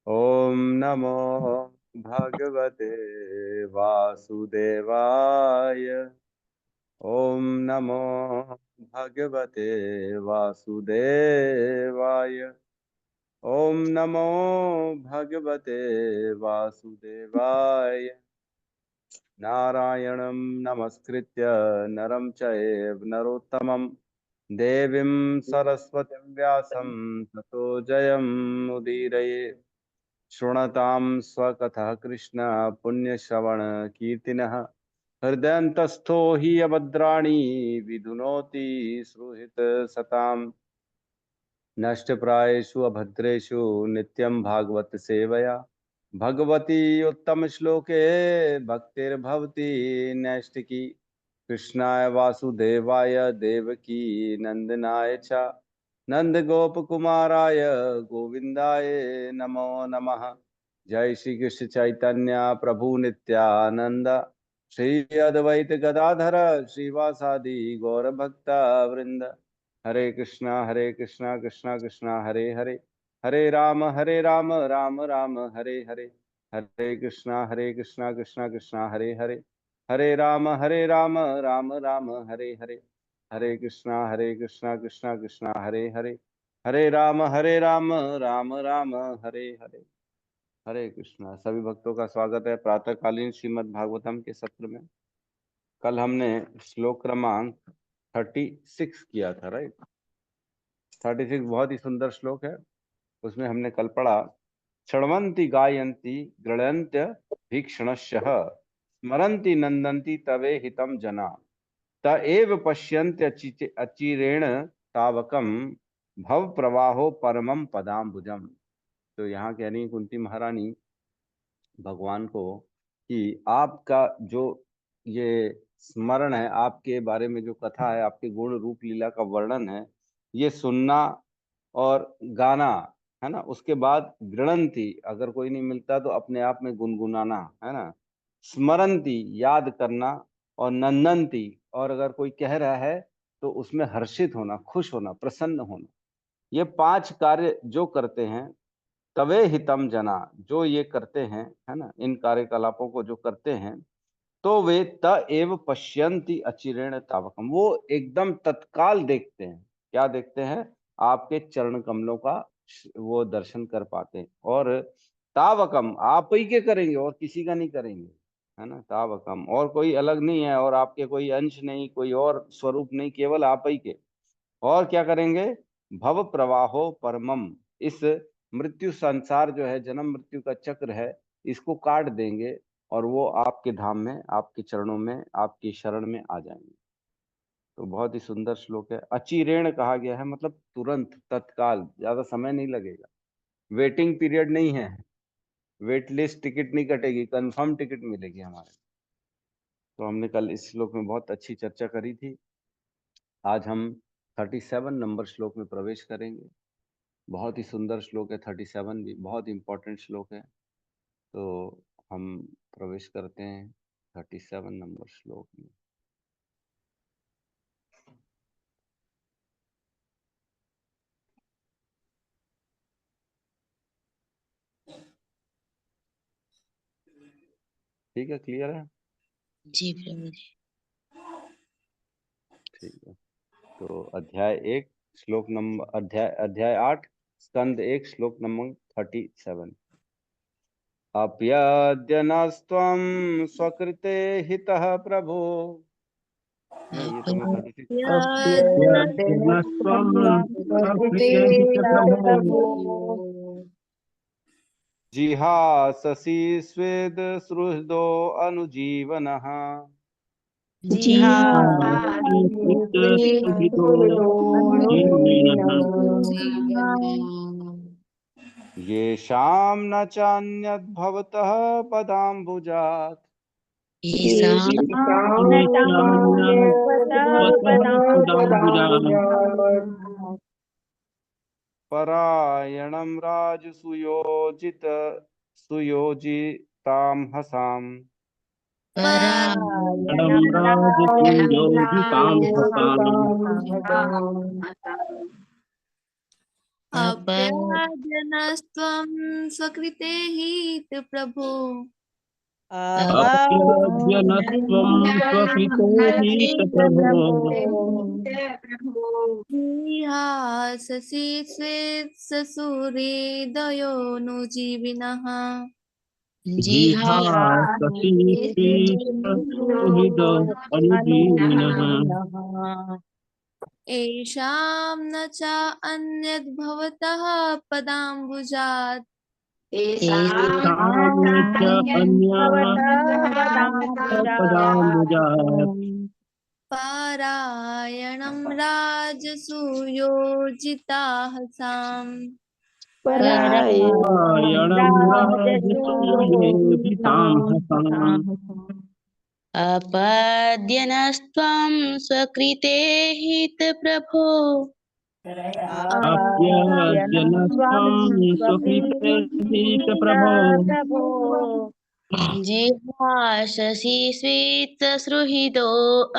ओम नमो भगवते वासुदेवाय। ओम नमो भगवते वासुदेवाय। ओम नमो भगवते वासुदेवाय। नारायणं नमस्कृत्य नरं चैव नरोत्तमं देवीं सरस्वतीं व्यासं ततो जयमुदीरये। शृणतां स्वकथः कृष्ण पुण्यश्रवण कीर्तिनः। हृदयन्तस्थो हि अभद्राणि विधुनोति सुहृत् सताम्। नष्टप्रायेषु अभद्रेषु नित्यं भागवत सेवया भगवती उत्तम श्लोके भक्तिर्भवति नैष्टिकी। कृष्णाय वासुदेवाय देवकी नंदनाय च नंदगोपकुमाराय गोविंदाय नमो नमः। जय श्री कृष्ण चैतन्य प्रभु नित्यानंद श्री अद्वैत गदाधर श्रीवासादि गौर भक्ता वृंद। हरे कृष्णा कृष्णा कृष्णा हरे हरे, हरे राम राम राम हरे हरे। हरे कृष्णा कृष्णा कृष्णा हरे हरे, हरे राम राम राम हरे हरे। हरे कृष्णा कृष्णा कृष्णा हरे हरे, हरे राम राम राम हरे हरे। हरे कृष्णा। सभी भक्तों का स्वागत है प्रातःकालीन श्रीमद् भागवतम के सत्र में। कल हमने श्लोक क्रमांक 36 किया था, राइट। 36 बहुत ही सुंदर श्लोक है। उसमें हमने कल पढ़ा, शृण्वन्ति गायन्ति गृह्णन्त्य भीक्षणशः स्मरन्ति नन्दन्ति तवे हितं जना त एव पश्यन्ति अचिरेण तावकं भव प्रवाहो परमं पदाम्बुजम्। तो यहाँ कह रही कुंती महारानी भगवान को कि आपका जो ये स्मरण है, आपके बारे में जो कथा है, आपके गुण रूप लीला का वर्णन है, ये सुनना और गाना है ना। उसके बाद गृणंती, अगर कोई नहीं मिलता तो अपने आप में गुनगुनाना है ना। स्मरंती, याद करना। और नंदंती, और अगर कोई कह रहा है तो उसमें हर्षित होना, खुश होना, प्रसन्न होना। ये 5 कार्य जो करते हैं तवे हितम जना, जो ये करते हैं है ना, इन कार्यकलापों को जो करते हैं, तो वे त एव पश्यन्ति अचिरेण तावकम, वो एकदम तत्काल देखते हैं। क्या देखते हैं? आपके चरण कमलों का वो दर्शन कर पाते हैं। और तावकम, आप ही के करेंगे और किसी का नहीं करेंगे, है ना। तावकम, और कोई अलग नहीं है, और आपके कोई अंश नहीं, कोई और स्वरूप नहीं, केवल आप ही के। और क्या करेंगे? भव प्रवाहो परमम, इस मृत्यु संसार जो है, जन्म मृत्यु का चक्र है, इसको काट देंगे और वो आपके धाम में, आपके चरणों में, आपकी शरण में आ जाएंगे। तो बहुत ही सुंदर श्लोक है। अचिरेण कहा गया है, मतलब तुरंत, तत्काल, ज्यादा समय नहीं लगेगा। वेटिंग पीरियड नहीं है, वेट लिस्ट टिकट नहीं कटेगी, कंफर्म टिकट मिलेगी हमारे। तो हमने कल इस श्लोक में बहुत अच्छी चर्चा करी थी। आज हम 37 नंबर श्लोक में प्रवेश करेंगे। बहुत ही सुंदर श्लोक है 37 भी, बहुत इंपॉर्टेंट श्लोक है। तो हम प्रवेश करते हैं 37 नंबर श्लोक में। ठीक है, क्लियर है? जी प्रभु जी। ठीक है। तो अध्याय 1 श्लोक नंबर, अध्याय 8 स्कंद 1 श्लोक नंबर 37। अप्यद्यनस्त्वं स्वकृते हितः प्रभो। नहीं, ये तो मैं 36। जिहाससि स्वेद सुहृदो अनुजीवनः येषां न चान्यद्भवतः पदाम्बुजात् परायणं सुयोजितां हसाम्। अप्यायनस्त्वं स्वकृते हित प्रभो अप्यद्यनस्त्वं स्वकृते हीत प्रभो गृहाससि स्वेत् ससुहृदयोनुजीविनः जिहाससि स्वीतसुहृदो अनुजीविनः येषां न च अन्यद्भवतः पदाम्बुजात् येषां च अन्यापदाम्बुजात् पारायणं राजसूयोजिताहसाम् परायणं राजसूयोजितां हसाम् अपद्यनस्त्वं स्वकृते हित प्रभो अप्यद्यनस्त्वं स्वकृते हीत प्रभो जिहाससि स्वेत्सुहृदो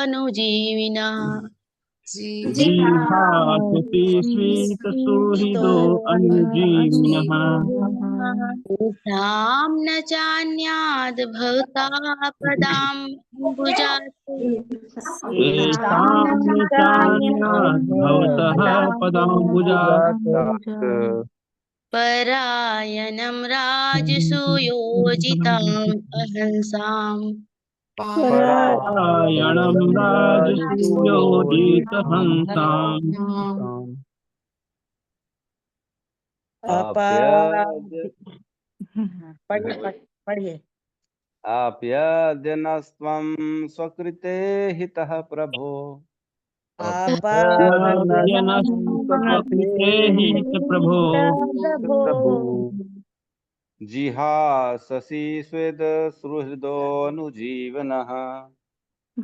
अनुजीविनः जिहाससि स्वीतसुहृदो अनुजीविनः तेषां न चान्याद् भवता पदाम्बुजात् येषां न चान्याद्भवतः पदाम्बुजात् परायणं राजसूयोजिताम् अहंसाम् परायणं राजसूयोजितहंसाम् पढ़िए। आप्यद्यनस्त्वं स्वकृते हितः प्रभो अप्यद्यनस्त्वं हीत प्रभो प्रभु जिहाससि स्वेद सुहृदोऽनुजीवनः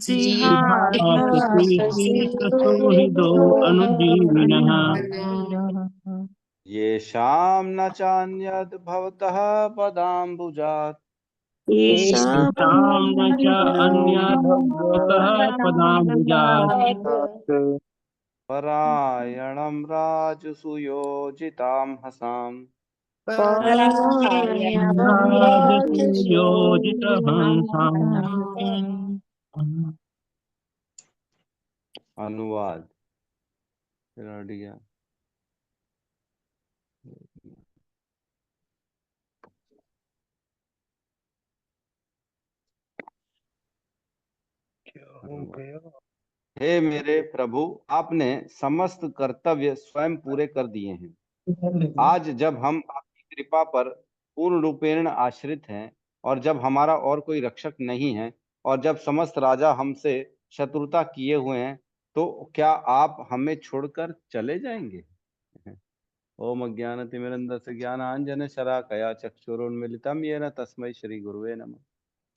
जिहाससि स्वीतसुहृदो अनुजीविनः येषां न चान्यद् भवतः पदाम्बुजात् येषां न च अन्यद्भवतः पदाम्बुजात् परायणं राजसूयोजितां हसाम् राजसूयोजितहंसाम् अनुवाद रडिया। हे मेरे प्रभु, आपने समस्त कर्तव्य स्वयं पूरे कर दिए हैं। आज जब हम आपकी कृपा पर पूर्ण रूपेण आश्रित हैं और जब हमारा और कोई रक्षक नहीं है और जब समस्त राजा हमसे शत्रुता किए हुए हैं, तो क्या आप हमें छोड़कर चले जाएंगे? ओम अज्ञानतिमिरन्धस्य ज्ञानाञ्जन शलाकया चक्षुरुन्मीलितं येन तस्मै श्री गुरुवे नमः।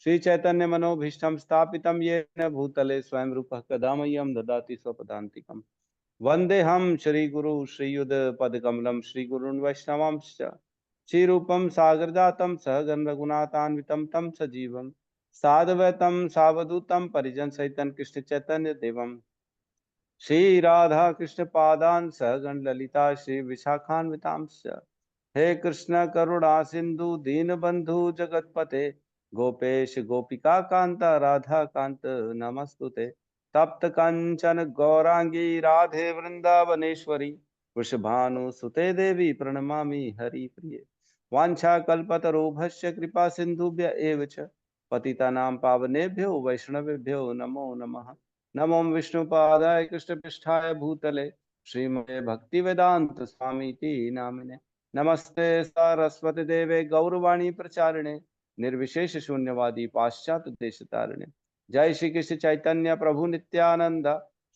श्री चैतन्य मनोभीष्टं स्थापितं येन भूतले स्वयं रूपः कदा मह्यं ददाति स्वपदान्तिकम्। वन्देऽहं श्रीगुरु श्रीयुतपदकमलं श्रीगुरून् वैष्णवांश्च श्रीरूपं सागरजातं सहगण रघुनाथान्वितं तं सजीवं साद्वैतं सावधूतं परिजनसहितं कृष्ण चैतन्य देवम् श्री राधा कृष्ण पादान सहगण ललिता श्री विशाखान्वितांश्च हे कृष्ण करुणा सिंधु दीन बंधु जगतपते गोपेश गोपिका कांता राधा कांत नमस्तुते तप्त कंचन गौरांगी राधे वृंदावनेश्वरी वृषभानुसुते देवी प्रणमामि हरि प्रिये वाञ्छाकल्पतरुभ्यश्च कृपा सिन्धुभ्य एव च पतितानां पावनेभ्यो वैष्णवेभ्यो नमो नमः। नमो विष्णुपादाय कृष्णपृष्ठाय भूतले श्रीमते भक्तिवेदांत स्वामीति नामिने नमस्ते सरस्वती देवे गौरवाणी प्रचारिणे निर्विशेष शून्यवादी पाश्चात्य देश तारिणे जय श्री कृष्ण चैतन्य प्रभु नित्यानंद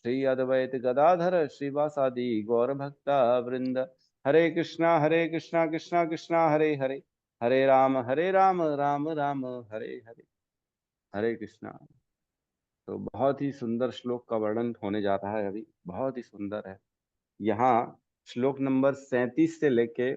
श्री अद्वैत गदाधर श्रीवासादि गौर भक्ता वृंद हरे कृष्णा कृष्णा कृष्णा हरे हरे हरे राम राम राम हरे हरे। हरे कृष्णा। तो बहुत ही सुंदर श्लोक का वर्णन होने जा रहा है अभी, बहुत ही सुंदर है। यहाँ श्लोक नंबर 37 से लेके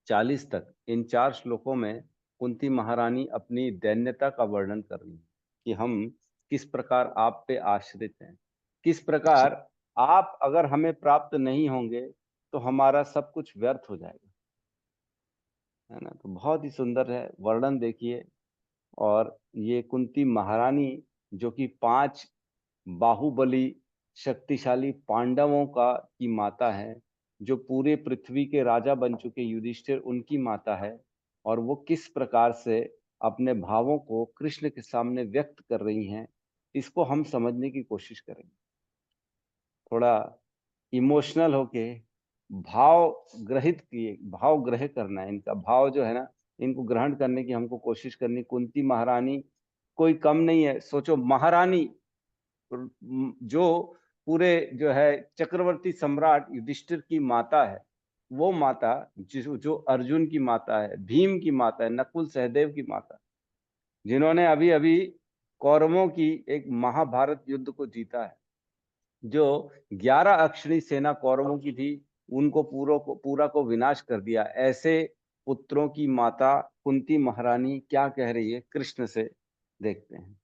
40 तक इन 4 श्लोकों में कुंती महारानी अपनी दैन्यता का वर्णन कर रही है कि हम किस प्रकार आप पे आश्रित हैं, किस प्रकार आप अगर हमें प्राप्त नहीं होंगे तो हमारा सब कुछ व्यर्थ हो जाएगा, है ना। तो बहुत ही सुंदर है वर्णन, देखिए। और ये कुंती महारानी जो कि 5 बाहुबली शक्तिशाली पांडवों का की माता है, जो पूरे पृथ्वी के राजा बन चुके युधिष्ठिर उनकी माता है, और वो किस प्रकार से अपने भावों को कृष्ण के सामने व्यक्त कर रही हैं, इसको हम समझने की कोशिश करेंगे। थोड़ा इमोशनल होके भाव ग्रहित किए, भाव ग्रह करना है, इनका भाव जो है ना, इनको ग्रहण करने की हमको कोशिश करनी। कुंती महारानी कोई कम नहीं है। सोचो, महारानी जो पूरे जो है चक्रवर्ती सम्राट युधिष्ठिर की माता है, वो माता जो अर्जुन की माता है, भीम की माता है, नकुल सहदेव की माता, जिन्होंने अभी अभी कौरवों की एक महाभारत युद्ध को जीता है, जो 11 अक्षणी सेना कौरवों की थी, उनको पूरा को विनाश कर दिया। ऐसे पुत्रों की माता कुंती महारानी क्या कह रही है कृष्ण से, देखते हैं।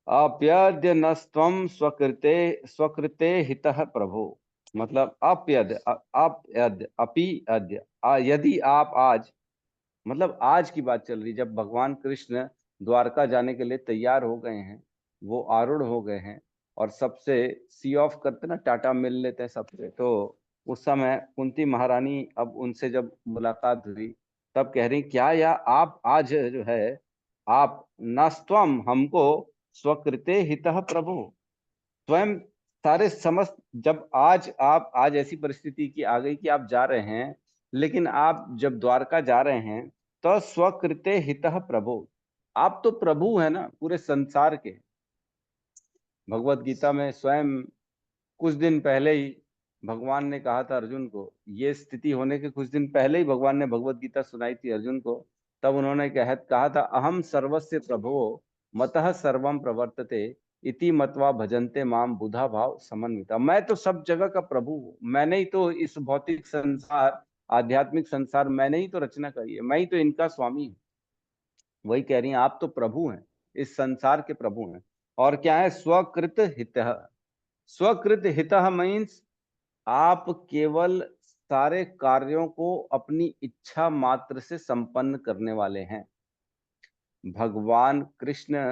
अप्यद्य नस्त्वं स्वकृते स्वकृते हितः प्रभो, मतलब अपयद्य अपि अद्य, यदि आप आज, मतलब आज की बात चल रही, जब भगवान कृष्ण द्वारका जाने के लिए तैयार हो गए हैं, वो आरूढ़ हो गए हैं और सबसे सी ऑफ करते ना, टाटा मिल लेते हैं सबसे, तो उस समय कुंती महारानी अब उनसे जब मुलाकात हुई, तब कह रही, क्या या आप आज जो है, आप नास्त्वम हमको स्वकृते हितः प्रभु, स्वयं सारे समस्त, जब आज ऐसी परिस्थिति की आ गई कि आप जा रहे हैं, लेकिन आप जब द्वारका जा रहे हैं, तो स्वकृते हितः प्रभु, आप तो प्रभु है ना पूरे संसार के। भगवत गीता में स्वयं कुछ दिन पहले ही भगवान ने कहा था अर्जुन को, ये स्थिति होने के कुछ दिन पहले ही भगवान ने भगवत गीता सुनाई थी अर्जुन को। तब उन्होंने कहा था, अहम सर्वस्य प्रभो मतः सर्वम प्रवर्तते इति मत्वा भजन्ते माम बुधा भाव समन्विता, मैं तो सब जगह का प्रभु हूँ, मैंने ही तो इस भौतिक संसार, आध्यात्मिक संसार मैंने ही तो रचना करी है, मैं ही तो इनका स्वामी हूँ। वही कह रही हैं, आप तो प्रभु हैं, इस संसार के प्रभु हैं। और क्या है, स्वकृत हितः, स्वकृत हितः मीन्स आप केवल सारे कार्यों को अपनी इच्छा मात्र से संपन्न करने वाले हैं। भगवान कृष्ण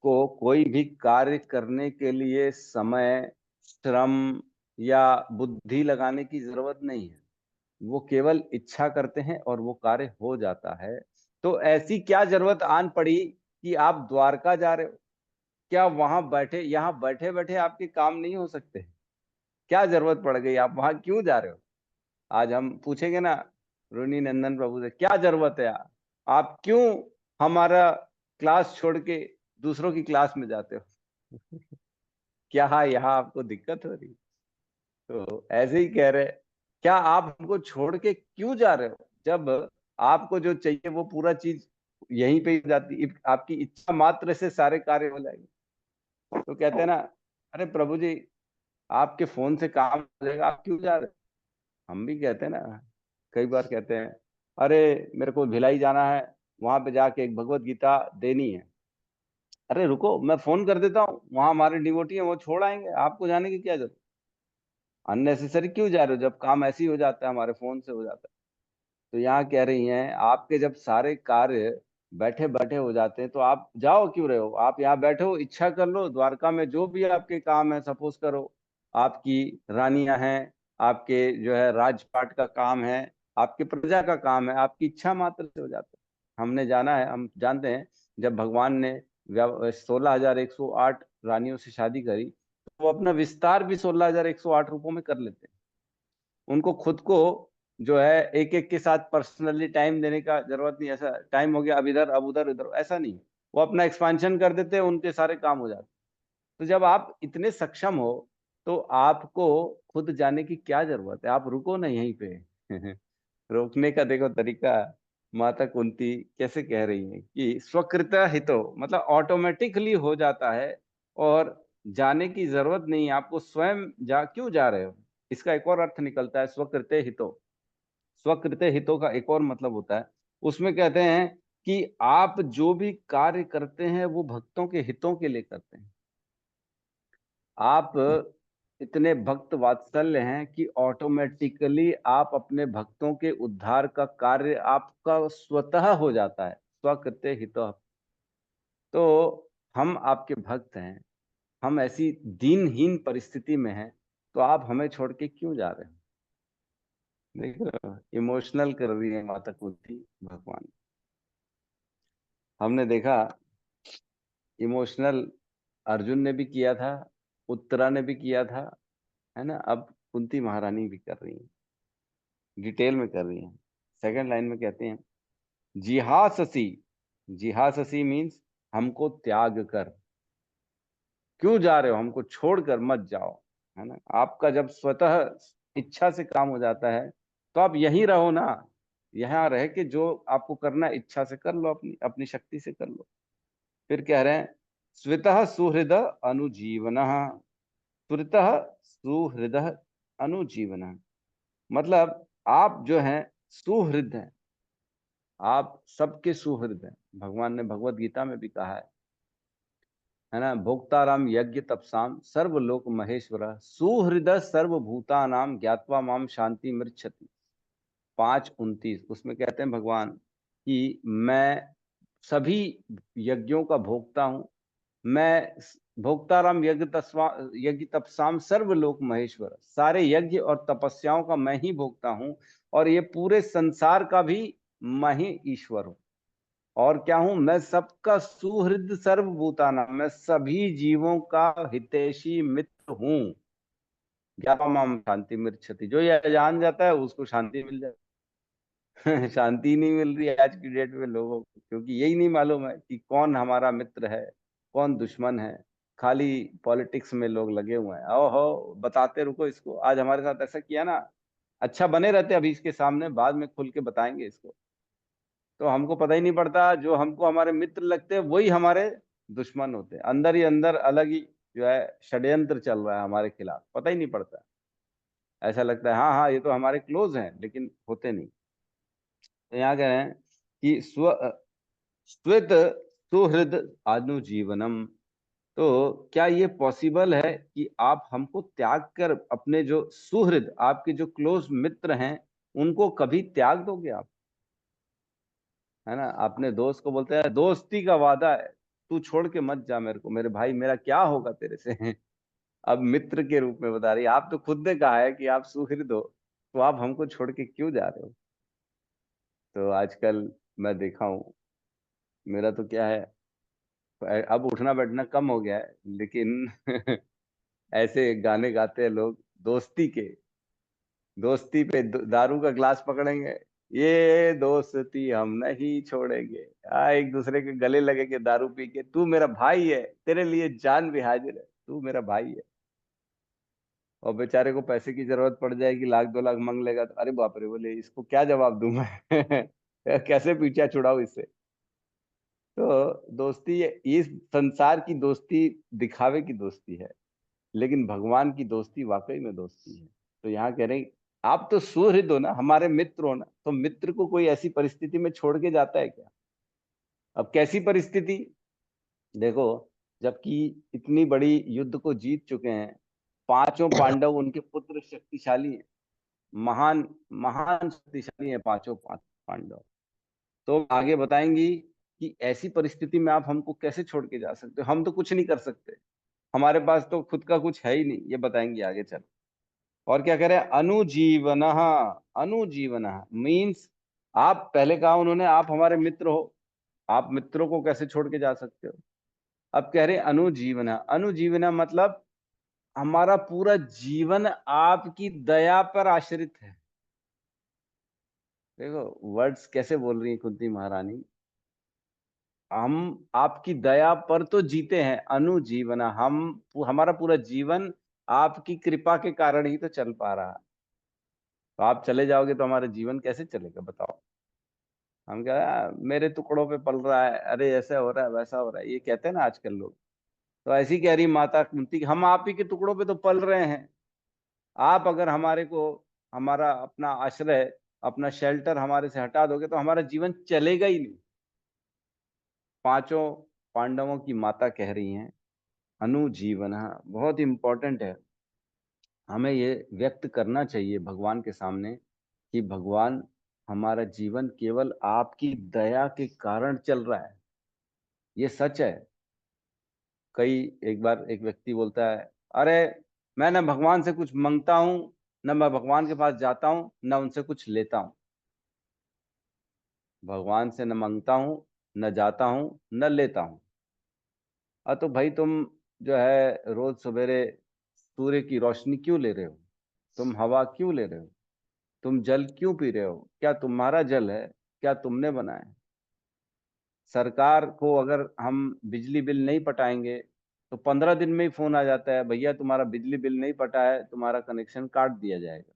को कोई भी कार्य करने के लिए समय, श्रम या बुद्धि लगाने की जरूरत नहीं है, वो केवल इच्छा करते हैं और वो कार्य हो जाता है। तो ऐसी क्या जरूरत आन पड़ी कि आप द्वारका जा रहे हो? क्या वहां बैठे, यहाँ बैठे बैठे आपके काम नहीं हो सकते? क्या जरूरत पड़ गई, आप वहां क्यों जा रहे हो? आज हम पूछेंगे ना रोनी नंदन प्रभु से, क्या जरूरत है, आप क्यों हमारा क्लास छोड़ के दूसरों की क्लास में जाते हो? क्या यहाँ आपको दिक्कत हो रही? तो ऐसे ही कह रहे, क्या आप हमको छोड़ के क्यों जा रहे हो, जब आपको जो चाहिए वो पूरा चीज यहीं पे ही हो जाती, आपकी इच्छा मात्र से सारे कार्य हो जाएंगे। तो कहते हैं ना, अरे प्रभु जी, आपके फोन से काम हो जाएगा, आप क्यों जा रहे हो? हम भी कहते हैं ना, कई बार कहते हैं, अरे मेरे को भिलाई जाना है, वहां पे जाके एक भगवत गीता देनी है। अरे रुको, मैं फोन कर देता हूँ, वहां हमारे डिवोटी हैं, वो छोड़ आएंगे, आपको जाने की क्या जरूरत? अननेसेसरी क्यों जा रहे हो, जब काम ऐसे ही हो जाता है, हमारे फोन से हो जाता है। तो यहाँ कह रही हैं, आपके जब सारे कार्य बैठे बैठे हो जाते हैं, तो आप जाओ क्यों रहे हो? आप यहाँ बैठो, इच्छा कर लो, द्वारका में जो भी आपके काम है, सपोज करो आपकी रानियां हैं, आपके जो है राजपाट का काम है, आपके प्रजा का काम है, आपकी इच्छा मात्र से हो जाता है। हमने जाना है, हम जानते हैं, जब भगवान ने 16,108 रानियों से शादी करी, तो वो अपना विस्तार भी 16,108 रूपों में कर लेते हैं। उनको खुद को जो है एक एक के साथ पर्सनली टाइम देने का जरूरत नहीं, ऐसा टाइम हो गया अब इधर अब उधर इधर, ऐसा नहीं। वो अपना एक्सपेंशन कर देते हैं, उनके सारे काम हो जाते। तो जब आप इतने सक्षम हो, तो आपको खुद जाने की क्या जरूरत है? आप रुको ना यहीं पे। रोकने का देखो तरीका, माता कुंती कैसे कह रही है कि स्वकृत हितो, मतलब ऑटोमेटिकली हो जाता है, और जाने की जरूरत नहीं, आपको स्वयं क्यों जा रहे हो? इसका एक और अर्थ निकलता है स्वकृते हितो। स्वकृते हितो का एक और मतलब होता है, उसमें कहते हैं कि आप जो भी कार्य करते हैं वो भक्तों के हितों के लिए करते हैं। आप इतने भक्त वात्सल्य हैं कि ऑटोमेटिकली आप अपने भक्तों के उद्धार का कार्य आपका स्वतः हो जाता है, स्वकृत्य हितः। तो हम आपके भक्त हैं, हम ऐसी दीनहीन परिस्थिति में हैं, तो आप हमें छोड़ के क्यों जा रहे हो? देखो, इमोशनल कर रही है माता कुंती भगवान। हमने देखा इमोशनल अर्जुन ने भी किया था, उत्तरा ने भी किया था, है ना। अब कुंती महारानी भी कर रही हैं, डिटेल में कर रही हैं। सेकंड लाइन में कहते हैं, जिहाससी। जिहाससी मीन्स हमको त्याग कर, क्यों जा रहे हो, हमको छोड़कर मत जाओ, है ना। आपका जब स्वतः इच्छा से काम हो जाता है तो आप यहीं रहो ना, यहाँ रह के जो आपको करना है, इच्छा से कर लो, अपनी अपनी शक्ति से कर लो। फिर कह रहे हैं, स्वतः सुहृद अनुजीवन। स्वतः सुहृद अनुजीवन मतलब आप जो हैं सुहृद हैं, आप सबके सुहृद हैं। भगवान ने भगवत गीता में भी कहा है ना, भोक्ताराम यज्ञ तपसाम सर्वलोक महेश्वर सुहृद सर्वभूतानाम ज्ञात्वा माम शांति मृच्छति। 5:29 उसमें कहते हैं भगवान कि मैं सभी यज्ञों का भोक्ता हूं, मैं भोक्ताराम यज्ञ तपसाम सर्वलोक महेश्वर, सारे यज्ञ और तपस्याओं का मैं ही भोक्ता हूं, और ये पूरे संसार का भी मैं ही ईश्वर हूं। और क्या हूं मैं? सबका सुहृद सर्वभूताना, मैं सभी जीवों का हितैषी मित्र हूं। ज्ञापमाम शांति मृच्छति, जो ये जान जाता है उसको शांति मिल जाती है। शांति नहीं मिल रही है आज की डेट में लोगों को, क्योंकि यही नहीं मालूम है कि कौन हमारा मित्र है, कौन दुश्मन है। खाली पॉलिटिक्स में लोग लगे हुए हैं। ओहो, बताते रुको इसको, आज हमारे साथ ऐसा किया ना, अच्छा बने रहते अभी इसके सामने, बाद में खुल के बताएंगे इसको। तो हमको पता ही नहीं पड़ता, जो हमको हमारे मित्र लगते हैं वही हमारे दुश्मन होते हैं। अंदर ही अंदर अलग ही जो है षड्यंत्र चल रहा है हमारे खिलाफ, पता ही नहीं पड़ता। ऐसा लगता है हाँ हाँ ये तो हमारे क्लोज हैं, लेकिन होते नहीं। तो यहाँ कह रहे हैं कि स्वेत सुहृद अनुजीवनम। तो क्या ये पॉसिबल है कि आप हमको त्याग कर अपने जो सुहृद, आपके जो क्लोज मित्र हैं, उनको कभी त्याग दोगे आप? है ना, अपने दोस्त को बोलते हैं दोस्ती का वादा है, तू छोड़ के मत जा मेरे को, मेरे भाई मेरा क्या होगा तेरे से। अब मित्र के रूप में बता रही है, आप तो खुद ने कहा है कि आप सुहृद हो, तो आप हमको छोड़ के क्यों जा रहे हो? तो आजकल मैं देखा हूँ, मेरा तो क्या है, अब उठना बैठना कम हो गया है, लेकिन ऐसे गाने गाते हैं लोग दोस्ती के, दोस्ती पे दारू का ग्लास पकड़ेंगे, ये दोस्ती हम नहीं छोड़ेंगे। एक दूसरे के गले लगे के दारू पी के, तू मेरा भाई है, तेरे लिए जान भी हाजिर है, तू मेरा भाई है। और बेचारे को पैसे की जरूरत पड़ जाएगी, 1-2 लाख मांग लेगा, तो अरे बाप रे, बोले इसको क्या जवाब दूं मैं। कैसे पीछा छुड़ाऊं इससे। तो दोस्ती, इस संसार की दोस्ती दिखावे की दोस्ती है, लेकिन भगवान की दोस्ती वाकई में दोस्ती है। तो यहाँ कह रहे हैं, आप तो सुहृद हो ना, हमारे मित्र हो ना, तो मित्र को कोई ऐसी परिस्थिति में छोड़ के जाता है क्या? अब कैसी परिस्थिति? देखो, जबकि इतनी बड़ी युद्ध को जीत चुके हैं, पांचों पांडव उनके पुत्र शक्तिशाली हैं, महान महान शक्तिशाली हैं पांचों पांडव। तो आगे बताएंगी कि ऐसी परिस्थिति में आप हमको कैसे छोड़ के जा सकते हो? हम तो कुछ नहीं कर सकते, हमारे पास तो खुद का कुछ है ही नहीं, ये बताएंगे आगे चल। और क्या करें, अनुजीवन। अनुजीवन मीन्स, आप पहले कहा उन्होंने आप हमारे मित्र हो, आप मित्रों को कैसे छोड़ के जा सकते हो? अब कह रहे अनुजीवन। अनुजीवन मतलब हमारा पूरा जीवन आपकी दया पर आश्रित है। देखो वर्ड्स कैसे बोल रही है कुंती महारानी, हम आपकी दया पर तो जीते हैं, अनुजीवन, हम हमारा पूरा जीवन आपकी कृपा के कारण ही तो चल पा रहा है। तो आप चले जाओगे तो हमारा जीवन कैसे चलेगा बताओ? हम क्या मेरे टुकड़ों पे पल रहा है, अरे ऐसा हो रहा है वैसा हो रहा है, ये कहते हैं ना आजकल लोग। तो ऐसी कह रही माता कुंती, हम आप ही के टुकड़ों पे तो पल रहे हैं। आप अगर हमारे को, हमारा अपना आश्रय, अपना शेल्टर हमारे से हटा दोगे तो हमारा जीवन चलेगा ही नहीं। पांचों पांडवों की माता कह रही हैं अनुजीवन, बहुत इंपॉर्टेंट है। हमें ये व्यक्त करना चाहिए भगवान के सामने कि भगवान, हमारा जीवन केवल आपकी दया के कारण चल रहा है। ये सच है। एक बार एक व्यक्ति बोलता है, अरे मैं न भगवान से कुछ मांगता हूं, न मैं भगवान के पास जाता हूं, न उनसे कुछ लेता हूं। भगवान से न मांगता हूं, न जाता हूं, न लेता हूं। तो भाई तुम जो है रोज सवेरे सूर्य की रोशनी क्यों ले रहे हो? तुम हवा क्यों ले रहे हो? तुम जल क्यों पी रहे हो? क्या तुम्हारा जल है? क्या तुमने बनाया? सरकार को अगर हम बिजली बिल नहीं पटाएंगे तो 15 दिन में ही फोन आ जाता है, भैया तुम्हारा बिजली बिल नहीं पटा है, तुम्हारा कनेक्शन काट दिया जाएगा।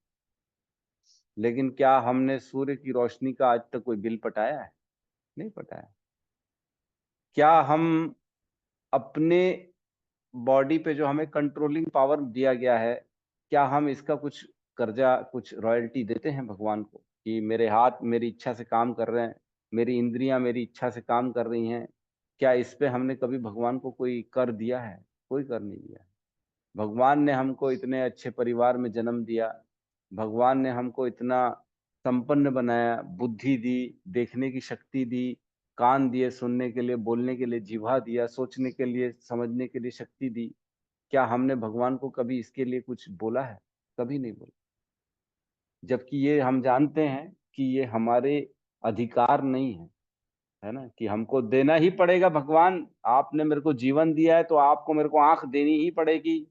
लेकिन क्या हमने सूर्य की रोशनी का आज तक कोई बिल पटाया है? नहीं पटाया। क्या हम अपने बॉडी पे जो हमें कंट्रोलिंग पावर दिया गया है, क्या हम इसका कुछ कर्जा, कुछ रॉयल्टी देते हैं भगवान को कि मेरे हाथ मेरी इच्छा से काम कर रहे हैं, मेरी इंद्रियां मेरी इच्छा से काम कर रही हैं? क्या इस पे हमने कभी भगवान को कोई कर दिया है? कोई कर नहीं दिया। भगवान ने हमको इतने अच्छे परिवार में जन्म दिया, भगवान ने हमको इतना संपन्न बनाया, बुद्धि दी, देखने की शक्ति दी, कान दिए सुनने के लिए, बोलने के लिए जिह्वा दिया, सोचने के लिए, समझने के लिए शक्ति दी। क्या हमने भगवान को कभी इसके लिए कुछ बोला है? कभी नहीं बोला। जबकि ये हम जानते हैं कि ये हमारे अधिकार नहीं है ना, कि हमको देना ही पड़ेगा। भगवान, आपने मेरे को जीवन दिया है तो आपको मेरे को आंख देनी ही पड़ेगी।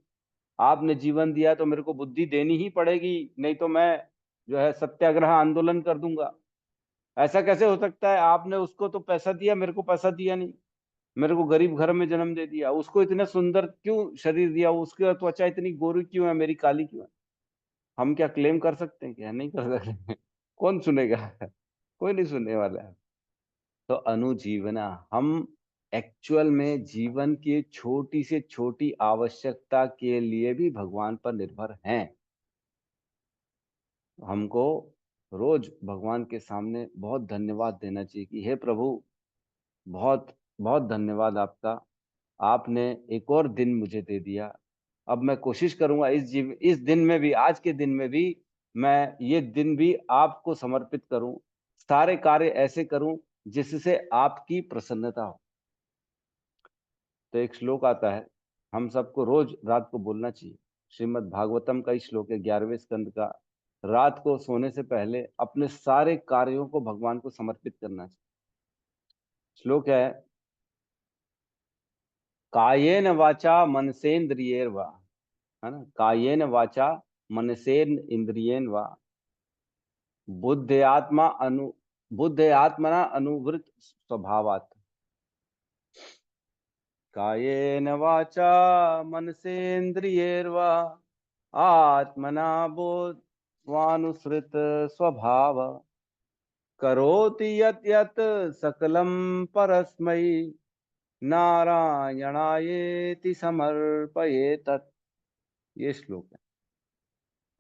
आपने जीवन दिया तो मेरे को बुद्धि देनी ही पड़ेगी, नहीं तो मैं जो है सत्याग्रह आंदोलन कर दूंगा। ऐसा कैसे हो सकता है? आपने उसको तो पैसा दिया, मेरे को पैसा दिया नहीं। मेरे को गरीब घर में जन्म दे दिया, उसको इतना सुंदर क्यों शरीर दिया, उसकी त्वचा इतनी गोरी क्यों है, मेरी काली क्यों है? हम क्या क्लेम कर सकते हैं? क्या नहीं कर सकते? कौन सुनेगा? कोई नहीं सुनने वाला है। तो अनुजीवना, हम एक्चुअल में जीवन की छोटी से छोटी आवश्यकता के लिए भी भगवान पर निर्भर हैं। हमको रोज भगवान के सामने बहुत धन्यवाद देना चाहिए कि हे प्रभु, बहुत बहुत धन्यवाद आपका। आपने एक और दिन मुझे दे दिया। अब मैं कोशिश करूंगा इस दिन में भी, आज के दिन में भी, मैं ये दिन भी आपको समर्पित करूं, सारे कार्य ऐसे करूं जिससे आपकी प्रसन्नता हो। तो एक श्लोक आता है, हम सबको रोज रात को बोलना चाहिए। श्रीमद् भागवतम का ही श्लोक है, 11वें स्कंद का। रात को सोने से पहले अपने सारे कार्यों को भगवान को समर्पित करना चाहिए। श्लोक है, कायेन वाचा मनसेन्द्रियैर्वा, है ना, कायेन वाचा मनसेन इंद्रियेन वा बुद्धि आत्मना अनुवृत स्वभावात्। कायेन वाचा मनसेन्द्रियैर्वा आत्मना बोधवानुसृत स्वभाव करोति यत् यत् सकलं परस्मै नारायणायेति समर्पयेतत्। ये श्लोक है।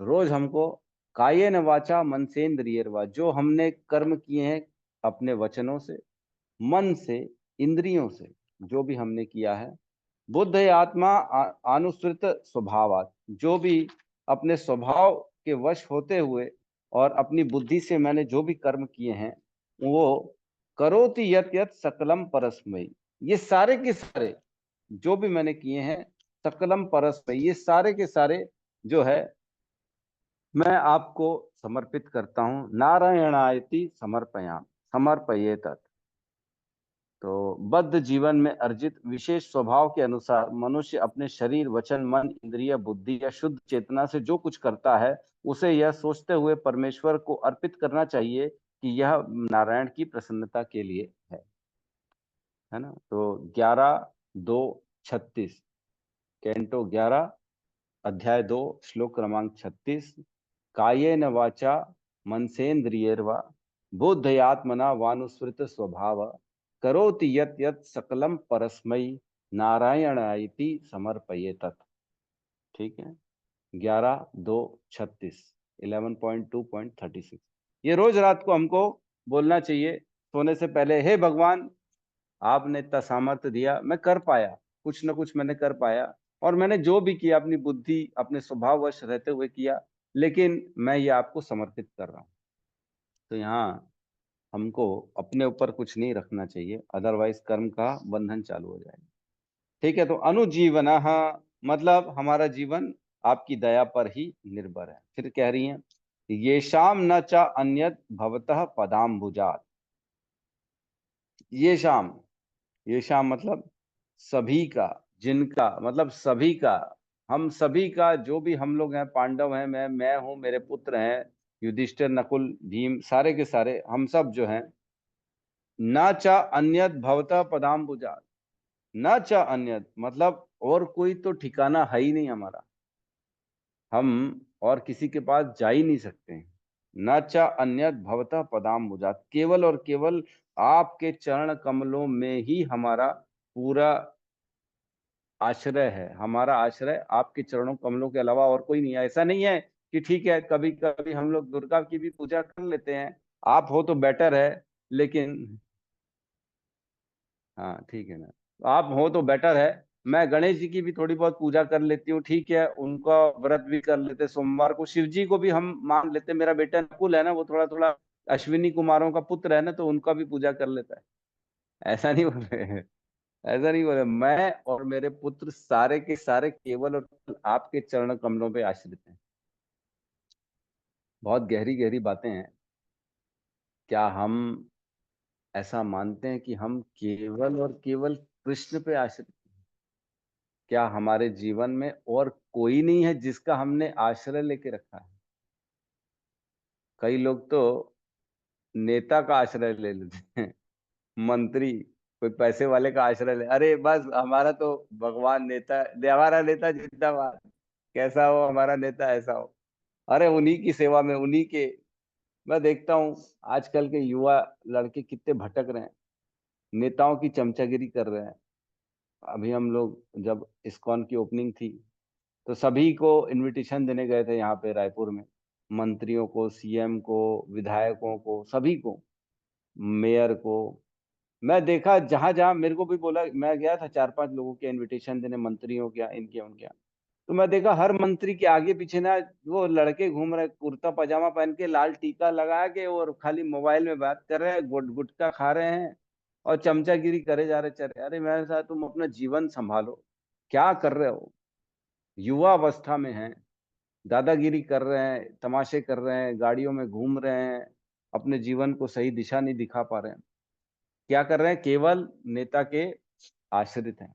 रोज हमको कायेन वाचा मनसेन्द्रियर्वा, जो हमने कर्म किए हैं अपने वचनों से, मन से, इंद्रियों से, जो भी हमने किया है, बुद्ध आत्मा अनुसृत स्वभावात, जो भी अपने स्वभाव के वश होते हुए और अपनी बुद्धि से मैंने जो भी कर्म किए हैं, वो करोति यत् यत् सकलम परस्मै, ये सारे के सारे जो भी मैंने किए हैं, सकलम परस्मै, ये सारे के सारे जो है मैं आपको समर्पित करता हूं। नारायणायति समर्पयाम समर्पयेत। तो बद्ध जीवन में अर्जित विशेष स्वभाव के अनुसार मनुष्य अपने शरीर, वचन, मन, इंद्रिय, बुद्धि या शुद्ध चेतना से जो कुछ करता है, उसे यह सोचते हुए परमेश्वर को अर्पित करना चाहिए कि यह नारायण की प्रसन्नता के लिए है ना। तो 11:2:36, कैंटो 11 अध्याय 2 श्लोक क्रमांक 36। कायेन वाचा मनसेन्द्रियैर्वा बुद्धयात्मना वानुसृत स्वभाव करोति यत् यत् सकलम परस्मै नारायणायति समर्पयेतत्। ठीक है, 11:2:36, 11.2.36। ये रोज रात को हमको बोलना चाहिए सोने से पहले। हे भगवान, आपने इतना सामर्थ्य दिया, मैं कर पाया, कुछ न कुछ मैंने कर पाया, और मैंने जो भी किया अपनी बुद्धि अपने स्वभाववश रहते हुए किया, लेकिन मैं ये आपको समर्पित कर रहा हूँ। तो यहाँ हमको अपने ऊपर कुछ नहीं रखना चाहिए, अदरवाइज कर्म का बंधन चालू हो जाएगा। ठीक है, तो अनुजीवन मतलब हमारा जीवन आपकी दया पर ही निर्भर है। फिर कह रही हैं ये शाम न च अन्यत भवतः पदाम्बुजात। ये शाम मतलब सभी का, जिनका मतलब सभी का, हम सभी का, जो भी हम लोग हैं, पांडव हैं, मैं हूं, मेरे पुत्र हैं, युधिष्ठिर, नकुल, भीम, सारे के सारे हम सब जो हैं, न च अन्यत भवतः पदाम्बुजात, न च अन्यत मतलब और कोई तो ठिकाना है ही नहीं हमारा, हम और किसी के पास जा ही नहीं सकते हैं। न च अन्यत भवतः पदाम्बुजात, केवल और केवल आपके चरण कमलों में ही हमारा पूरा आश्रय है। हमारा आश्रय आपके चरणों कमलों के अलावा और कोई नहीं है। ऐसा नहीं है कि ठीक है कभी कभी हम लोग दुर्गा की भी पूजा कर लेते हैं, आप हो तो बेटर है, लेकिन हाँ ठीक है ना, तो आप हो तो बेटर है। मैं गणेश जी की भी थोड़ी बहुत पूजा कर लेती हूँ, ठीक है, उनका व्रत भी कर लेते, सोमवार को शिव जी को भी हम मान लेते। मेरा बेटा नकुल है ना, वो थोड़ा थोड़ा अश्विनी कुमारों का पुत्र है ना, तो उनका भी पूजा कर लेता है। ऐसा नहीं बोल रहे हैं, ऐसा नहीं बोले, मैं और मेरे पुत्र सारे के सारे केवल और केवल आपके चरण कमलों पे आश्रित हैं। बहुत गहरी गहरी बातें हैं। क्या हम ऐसा मानते हैं कि हम केवल और केवल कृष्ण पे आश्रित? क्या हमारे जीवन में और कोई नहीं है जिसका हमने आश्रय लेके रखा है? कई लोग तो नेता का आश्रय ले लेते हैं, मंत्री, कोई पैसे वाले का आश्रय ले, अरे बस हमारा तो भगवान नेता, हमारा नेता जिंदाबाद, कैसा हो हमारा नेता ऐसा हो। अरे उन्हीं की सेवा में, उन्हीं के, मैं देखता हूँ आजकल के युवा लड़के कितने भटक रहे हैं, नेताओं की चमचागिरी कर रहे हैं। अभी हम लोग जब इस्कॉन की ओपनिंग थी, तो सभी को इनविटेशन देने गए थे यहाँ पे रायपुर में, मंत्रियों को, सीएम को, विधायकों को, सभी को, मेयर को। मैं देखा जहां जहां मेरे को भी बोला, मैं गया था 4-5 लोगों के इनविटेशन देने, मंत्रियों के यहाँ, इनके उनके यहाँ। तो मैं देखा हर मंत्री के आगे पीछे ना वो लड़के घूम रहे, कुर्ता पजामा पहन के, लाल टीका लगा के, और खाली मोबाइल में बात कर रहे हैं, गुटखा खा रहे हैं और चमचागिरी करे जा रहे, चले। अरे मेरे साथ तुम अपना जीवन संभालो, क्या कर रहे हो? युवा अवस्था में हैं, दादागिरी कर रहे हैं, तमाशे कर रहे हैं, गाड़ियों में घूम रहे हैं, अपने जीवन को सही दिशा नहीं दिखा पा रहे हैं। क्या कर रहे हैं? केवल नेता के आश्रित हैं।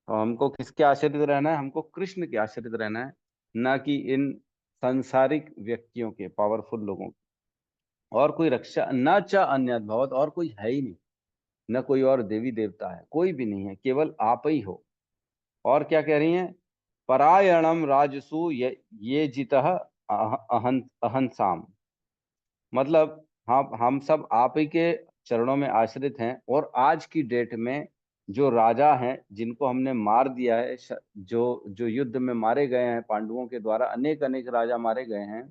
तो हमको किसके आश्रित रहना है? हमको कृष्ण के आश्रित रहना है, ना कि इन सांसारिक व्यक्तियों के, पावरफुल लोगों के। और कोई रक्षा न च अन्य भवत, और कोई है ही नहीं, न कोई और देवी देवता है, कोई भी नहीं है, केवल आप ही हो। और क्या कह रही हैं? परायणम राजसु ये जितः अहं अहंसाम, मतलब हम सब आप ही के चरणों में आश्रित हैं। और आज की डेट में जो राजा हैं जिनको हमने मार दिया है, जो जो युद्ध में मारे गए हैं पांडवों के द्वारा, अनेक अनेक राजा मारे गए हैं,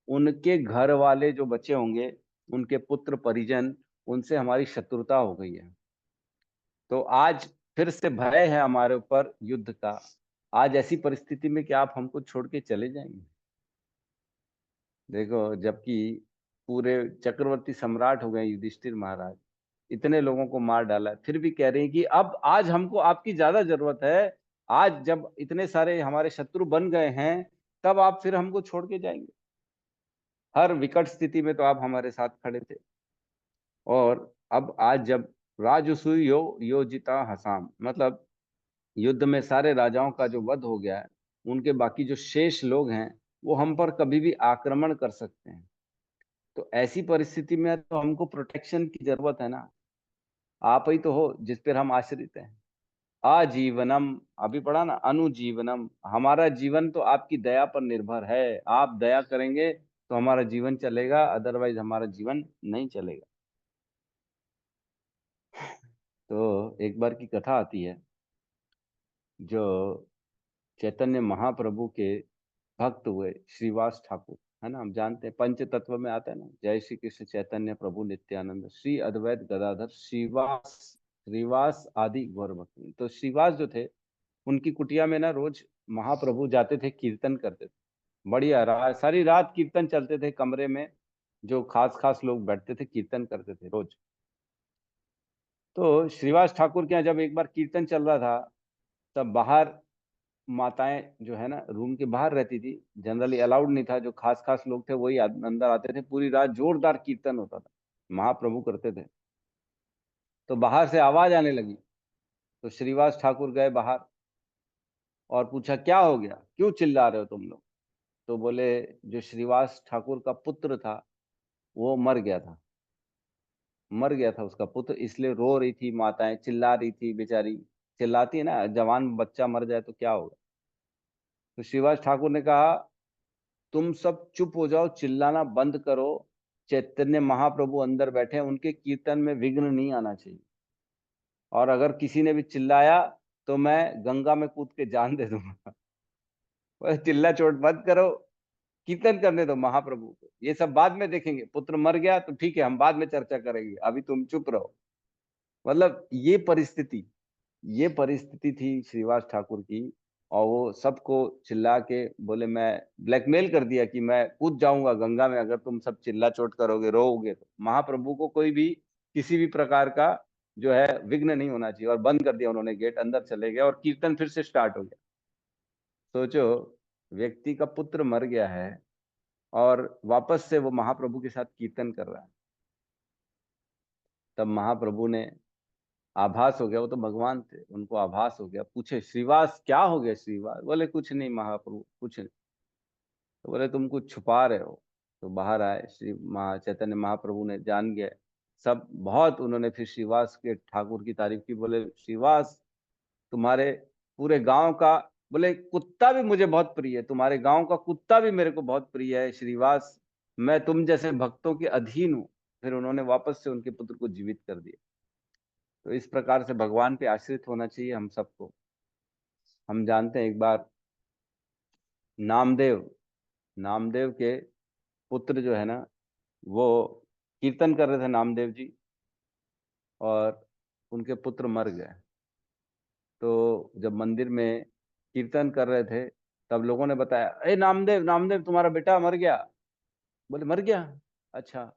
उनके घर वाले जो बचे होंगे, उनके पुत्र परिजन, उनसे हमारी शत्रुता हो गई है। तो आज फिर से भय है हमारे ऊपर युद्ध का। आज ऐसी परिस्थिति में क्या आप हमको छोड़ के चले जाएंगे? देखो, जबकि पूरे चक्रवर्ती सम्राट हो गए युधिष्ठिर महाराज, इतने लोगों को मार डाला है, फिर भी कह रहे हैं कि अब आज हमको आपकी ज्यादा जरूरत है। आज जब इतने सारे हमारे शत्रु बन गए हैं, तब आप फिर हमको छोड़ के जाएंगे? हर विकट स्थिति में तो आप हमारे साथ खड़े थे। और अब आज जब राजसूय योजिता हसाम, मतलब युद्ध में सारे राजाओं का जो वध हो गया है, उनके बाकी जो शेष लोग हैं, वो हम पर कभी भी आक्रमण कर सकते हैं। तो ऐसी परिस्थिति में तो हमको प्रोटेक्शन की जरूरत है ना। आप ही तो हो जिस पर हम आश्रित हैं। आजीवनम, अभी पढ़ा ना, अनुजीवनम, हमारा जीवन तो आपकी दया पर निर्भर है। आप दया करेंगे तो हमारा जीवन चलेगा, अदरवाइज हमारा जीवन नहीं चलेगा। तो एक बार की कथा आती है, जो चैतन्य महाप्रभु के भक्त हुए श्रीवास ठाकुर, है ना, हम जानते हैं पंच तत्व में आता है ना, जय श्री कृष्ण चैतन्य प्रभु नित्यानंद श्री अद्वैत गदाधर श्रीवास, श्रीवास आदि गौर भक्त। तो श्रीवास जो थे, उनकी कुटिया में ना रोज महाप्रभु जाते थे, कीर्तन करते थे, बढ़िया सारी रात कीर्तन चलते थे कमरे में, जो खास खास लोग बैठते थे कीर्तन करते थे रोज। तो श्रीवास ठाकुर के यहाँ जब एक बार कीर्तन चल रहा था, तब बाहर माताएं जो है ना रूम के बाहर रहती थी, जनरली अलाउड नहीं था, जो खास खास लोग थे वही अंदर आते थे। पूरी रात जोरदार कीर्तन होता था, महाप्रभु करते थे। तो बाहर से आवाज आने लगी, तो श्रीवास ठाकुर गए बाहर और पूछा क्या हो गया, क्यों चिल्ला रहे हो तुम लोग। तो बोले जो श्रीवास ठाकुर का पुत्र था वो मर गया था, मर गया था उसका पुत्र, इसलिए रो रही थी माताएं, चिल्ला रही थी बेचारी। चिल्लाती है ना, जवान बच्चा मर जाए तो क्या होगा। तो श्रीवास ठाकुर ने कहा तुम सब चुप हो जाओ, चिल्लाना बंद करो। चैतन्य महाप्रभु अंदर बैठे हैं, उनके कीर्तन में विघ्न नहीं आना चाहिए, और अगर किसी ने भी चिल्लाया तो मैं गंगा में कूद के जान दे दूंगा। बस चिल्ला चोट बंद करो, कीर्तन करने दो महाप्रभु को, ये सब बाद में देखेंगे। पुत्र मर गया तो ठीक है, हम बाद में चर्चा करेंगे, अभी तुम चुप रहो। मतलब ये परिस्थिति थी श्रीवास ठाकुर की। और वो सबको चिल्ला के बोले, मैं ब्लैकमेल कर दिया कि मैं कूद जाऊंगा गंगा में अगर तुम सब चिल्ला चोट करोगे, रोओगे तो। महाप्रभु को कोई भी किसी भी प्रकार का जो है विघ्न नहीं होना चाहिए, और बंद कर दिया उन्होंने गेट, अंदर चले गए और कीर्तन फिर से स्टार्ट हो गया। सोचो, व्यक्ति का पुत्र मर गया है और वापस से वो महाप्रभु के साथ कीर्तन कर रहा है। तब महाप्रभु ने आभास हो गया, वो तो भगवान थे, उनको आभास हो गया। पूछे श्रीवास क्या हो गया श्रीवास, बोले कुछ नहीं महाप्रभु, कुछ नहीं। तो बोले तुम कुछ छुपा रहे हो। तो बाहर आए श्री चैतन्य महाप्रभु ने, जान गए सब बहुत। उन्होंने फिर श्रीवास के ठाकुर की तारीफ की, बोले श्रीवास तुम्हारे पूरे गांव का, बोले कुत्ता भी मुझे बहुत प्रिय है, तुम्हारे गांव का कुत्ता भी मेरे को बहुत प्रिय है श्रीवास, मैं तुम जैसे भक्तों के अधीन हूँ। फिर उन्होंने वापस से उनके पुत्र को जीवित कर दिया। तो इस प्रकार से भगवान पे आश्रित होना चाहिए हम सबको। हम जानते हैं एक बार नामदेव नामदेव के पुत्र जो है ना, वो कीर्तन कर रहे थे नामदेव जी, और उनके पुत्र मर गए। तो जब मंदिर में कीर्तन कर रहे थे, तब लोगों ने बताया, अरे नामदेव नामदेव तुम्हारा बेटा मर गया। बोले मर गया, अच्छा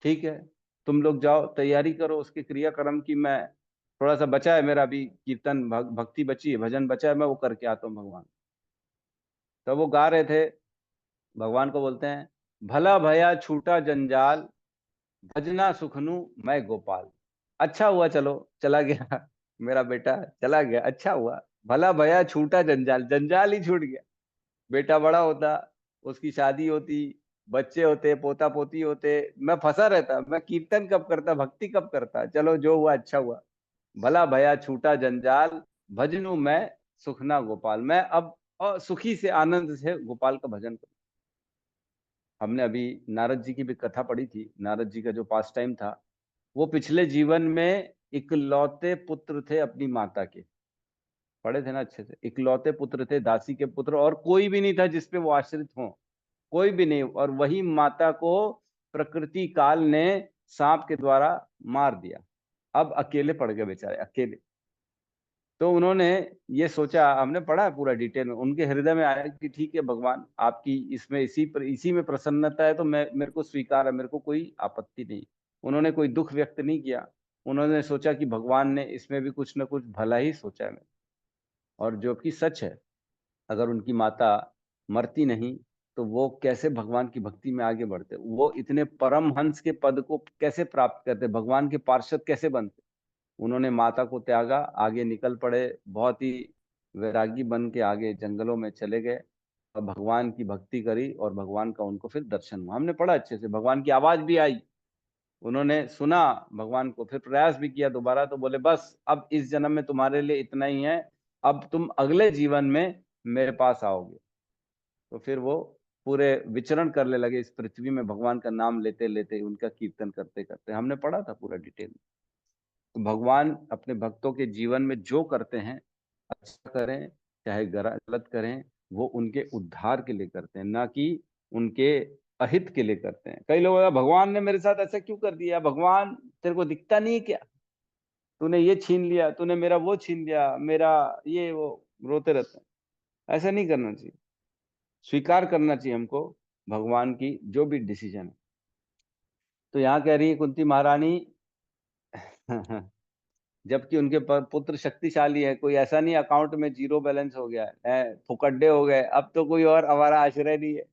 ठीक है, तुम लोग जाओ तैयारी करो उसके क्रियाक्रम की, मैं थोड़ा सा बचा है मेरा भी कीर्तन, भक्ति बची है, भजन बचा है, मैं वो करके आता हूँ भगवान। तब वो गा रहे थे, भगवान को बोलते हैं, भला भया छूटा जंजाल, भजना सुखनु मैं गोपाल। अच्छा हुआ, चलो चला गया मेरा बेटा, चला गया, अच्छा हुआ। भला भया छूटा जंजाल, जंजाल ही छूट गया। बेटा बड़ा होता, उसकी शादी होती, बच्चे होते, पोता पोती होते, मैं फंसा रहता, मैं कीर्तन कब करता, भक्ति कब करता। चलो जो हुआ अच्छा हुआ। भला भया छूटा जंजाल, भजनू मैं सुखना गोपाल। मैं अब और सुखी से आनंद से गोपाल का भजन करूं। हमने अभी नारद जी की भी कथा पढ़ी थी। नारद जी का जो पास टाइम था, वो पिछले जीवन में इकलौते पुत्र थे अपनी माता के। पढ़े थे ना अच्छे से, इकलौते पुत्र थे, दासी के पुत्र, और कोई भी नहीं था जिसपे वो आश्रित हो, कोई भी नहीं। और वही माता को प्रकृति काल ने सांप के द्वारा मार दिया। अब अकेले पड़ गए बेचारे, अकेले। तो उन्होंने ये सोचा, हमने पढ़ा है पूरा डिटेल में, उनके हृदय में आया कि ठीक है भगवान, आपकी इसमें इसी में प्रसन्नता है तो मेरे को स्वीकार है, मेरे को कोई आपत्ति नहीं। उन्होंने कोई दुख व्यक्त नहीं किया। उन्होंने सोचा कि भगवान ने इसमें भी कुछ ना कुछ भला ही सोचा है। और जो कि सच है, अगर उनकी माता मरती नहीं तो वो कैसे भगवान की भक्ति में आगे बढ़ते, वो इतने परम हंस के पद को कैसे प्राप्त करते, भगवान के पार्षद कैसे बनते। उन्होंने माता को त्यागा, आगे निकल पड़े, बहुत ही वैरागी बन के आगे जंगलों में चले गए और भगवान की भक्ति करी, और भगवान का उनको फिर दर्शन हुआ। हमने पढ़ा अच्छे से, भगवान की आवाज भी आई, उन्होंने सुना भगवान को, फिर प्रयास भी किया दोबारा, तो बोले बस अब इस जन्म में तुम्हारे लिए इतना ही है, अब तुम अगले जीवन में मेरे पास आओगे। तो फिर वो पूरे विचरण करने लगे इस पृथ्वी में, भगवान का नाम लेते लेते, उनका कीर्तन करते करते। हमने पढ़ा था पूरा डिटेल में। तो भगवान अपने भक्तों के जीवन में जो करते हैं, अच्छा करें चाहे गलत करें, वो उनके उद्धार के लिए करते हैं, ना कि उनके अहित के लिए करते हैं। कई लोग भगवान ने मेरे साथ ऐसा क्यों कर दिया, भगवान तेरे को दिखता नहीं है क्या, तूने ये छीन लिया, तूने मेरा वो छीन लिया, मेरा ये वो, रोते रहते हैं। ऐसा नहीं करना चाहिए, स्वीकार करना चाहिए हमको भगवान की जो भी डिसीजन है। तो यहाँ कह रही है कुंती महारानी जबकि उनके पुत्र शक्तिशाली है, कोई ऐसा नहीं अकाउंट में जीरो बैलेंस हो गया है, फुकड्डे हो गए, अब तो कोई और हमारा आश्रय नहीं है,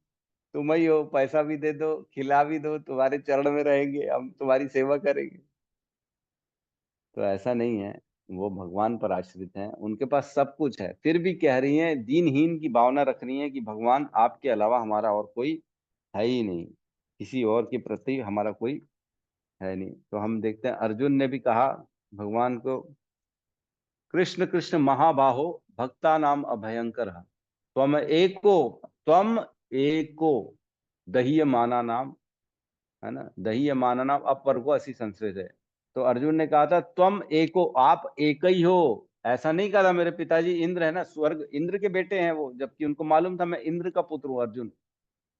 तुम ही हो, पैसा भी दे दो, खिला भी दो, तुम्हारे चरण में रहेंगे, हम तुम्हारी सेवा करेंगे। तो ऐसा नहीं है, वो भगवान पर आश्रित हैं, उनके पास सब कुछ है, फिर भी कह रही हैं, दीनहीन की भावना रख रही हैं कि भगवान आपके अलावा हमारा और कोई है ही नहीं, किसी और के प्रति हमारा कोई है नहीं। तो हम देखते हैं अर्जुन ने भी कहा भगवान को, कृष्ण कृष्ण महाबाहो भक्ता नाम अभयंकर त्वम एको दहीय माना नाम, है ना, दहीय माना नाम अपर को असी संस्कृत है। तो अर्जुन ने कहा था त्वम एको, आप एक ही हो, ऐसा नहीं कहा था मेरे पिताजी इंद्र है ना, स्वर्ग इंद्र के बेटे हैं वो, जबकि उनको मालूम था मैं इंद्र का पुत्र हूँ अर्जुन,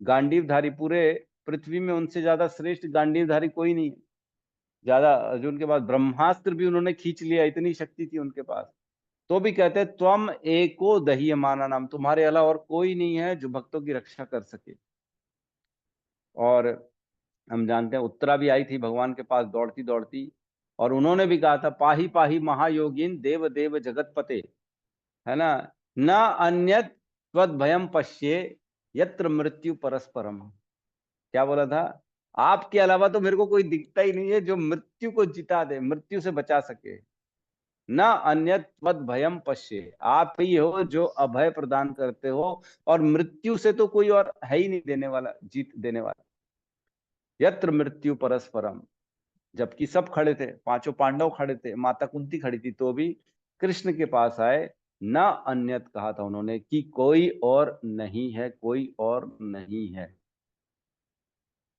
गांडीवधारी, पूरे पृथ्वी में उनसे ज्यादा श्रेष्ठ गांडीवधारी कोई नहीं है, ज्यादा अर्जुन के पास ब्रह्मास्त्र भी उन्होंने खींच लिया, इतनी शक्ति थी उनके पास। तो भी कहते हैं त्वम एको दहीयमाना नाम, तुम्हारे अलावा और कोई नहीं है जो भक्तों की रक्षा कर सके। और हम जानते हैं उत्तरा भी आई थी भगवान के पास दौड़ती दौड़ती, और उन्होंने भी कहा था पाही पाही महायोगिन देव देव जगतपते, है ना, न अन्यत त्वद भयम पश्ये यत्र मृत्यु परस्परम। क्या बोला था, आपके अलावा तो मेरे को कोई दिखता ही नहीं है जो मृत्यु को जिता दे, मृत्यु से बचा सके। न अन्यत त्वद भयम पश्ये, आप ही हो जो अभय प्रदान करते हो, और मृत्यु से तो कोई और है ही नहीं देने वाला, जीत देने वाला। यत्र मृत्यु परस्परम, जबकि सब खड़े थे, पांचों पांडव खड़े थे, माता कुंती खड़ी थी, तो भी कृष्ण के पास आए, न अन्यत कहा था उन्होंने कि कोई और नहीं है, कोई और नहीं है।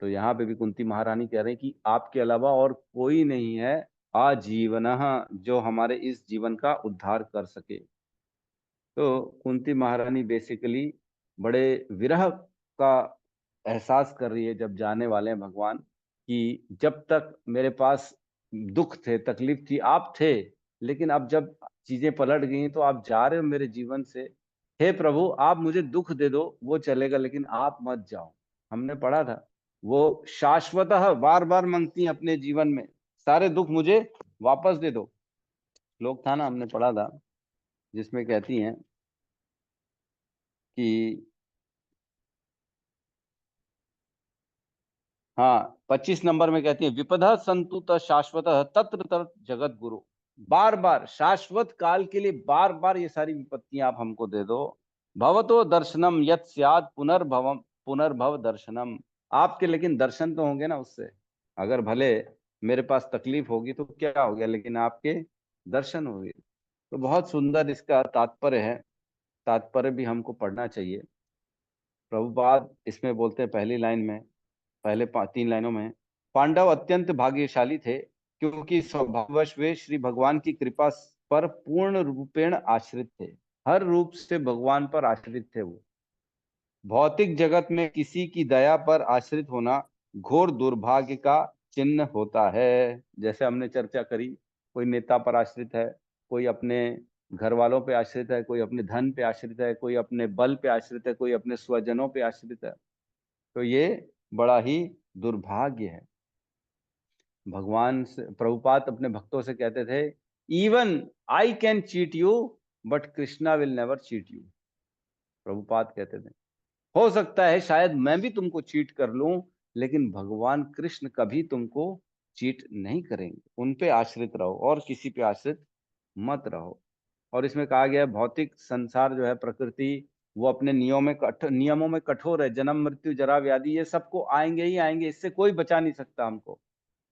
तो यहाँ पे भी कुंती महारानी कह रहे हैं कि आपके अलावा और कोई नहीं है आजीवन, जो हमारे इस जीवन का उद्धार कर सके। तो कुंती महारानी बेसिकली बड़े विरह का एहसास कर रही है जब जाने वाले हैं भगवान, कि जब तक मेरे पास दुख थे, तकलीफ थी, आप थे, लेकिन अब जब चीजें पलट गई तो आप जा रहे हो मेरे जीवन से, हे प्रभु आप मुझे दुख दे दो वो चलेगा, लेकिन आप मत जाओ। हमने पढ़ा था वो शाश्वतः बार बार मांगती हैं अपने जीवन में, सारे दुख मुझे वापस दे दो। श्लोक था ना, हमने पढ़ा था, जिसमें कहती हैं कि हाँ 25 नंबर में कहती है विपदा संतु शाश्वत तत्र तत्र जगत गुरु, बार बार शाश्वत काल के लिए बार बार ये सारी विपत्तियां आप हमको दे दो। भवतो दर्शनम यत् स्यात् पुनर्भवम पुनर्भव दर्शनम, आपके लेकिन दर्शन तो होंगे ना उससे, अगर भले मेरे पास तकलीफ होगी तो क्या हो गया, लेकिन आपके दर्शन होंगे। तो बहुत सुंदर इसका तात्पर्य है, तात्पर्य भी हमको पढ़ना चाहिए। प्रभुपाद इसमें बोलते हैं पहली लाइन में, पहले 3 लाइनों में, पांडव अत्यंत भाग्यशाली थे क्योंकि स्वभाववश वे श्री भगवान की कृपा पर पूर्ण रूपेण आश्रित थे, हर रूप से भगवान पर आश्रित थे वो। भौतिक जगत में किसी की दया पर आश्रित होना घोर दुर्भाग्य का चिन्ह होता है। जैसे हमने चर्चा करी, कोई नेता पर आश्रित है, कोई अपने घर वालों पे आश्रित है, कोई अपने धन पे आश्रित है, कोई अपने बल पे आश्रित है, कोई अपने स्वजनों पे आश्रित है, तो ये बड़ा ही दुर्भाग्य है। भगवान से प्रभुपाद अपने भक्तों से कहते थे even I can cheat you but Krishna will never cheat you. Prabhupada कहते थे हो सकता है शायद मैं भी तुमको चीट कर लूं, लेकिन भगवान कृष्ण कभी तुमको चीट नहीं करेंगे, उन पे आश्रित रहो और किसी पे आश्रित मत रहो। और इसमें कहा गया है भौतिक संसार जो है, प्रकृति, वो अपने नियमों में कठोर है, जन्म मृत्यु जरा व्याधि ये सबको आएंगे ही आएंगे, इससे कोई बचा नहीं सकता हमको।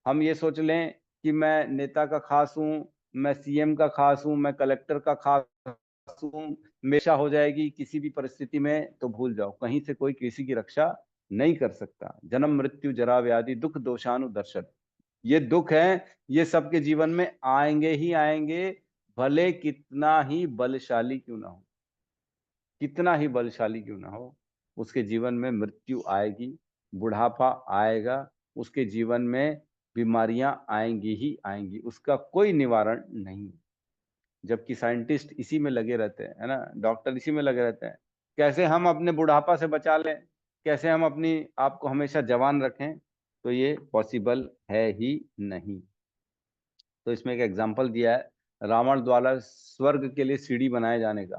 हम ये सोच लें कि मैं नेता का खास हूँ, मैं सीएम का खास हूँ, मैं कलेक्टर का खास हूँ, हमेशा हो जाएगी किसी भी परिस्थिति में, तो भूल जाओ, कहीं से कोई किसी की रक्षा नहीं कर सकता। जन्म मृत्यु जरा व्याधि दुख दोषानुदर्शन, ये दुख है, ये सबके जीवन में आएंगे ही आएंगे, भले कितना ही बलशाली क्यों ना हो, कितना ही बलशाली क्यों ना हो, उसके जीवन में मृत्यु आएगी, बुढ़ापा आएगा, उसके जीवन में बीमारियां आएंगी ही आएंगी, उसका कोई निवारण नहीं। जबकि साइंटिस्ट इसी में लगे रहते हैं, है ना, डॉक्टर इसी में लगे रहते हैं। कैसे हम अपने बुढ़ापा से बचा लें, कैसे हम अपनी आप को हमेशा जवान रखें, तो ये पॉसिबल है ही नहीं। तो इसमें एक एग्जाम्पल दिया है रावण द्वारा स्वर्ग के लिए सीढ़ी बनाए जाने का,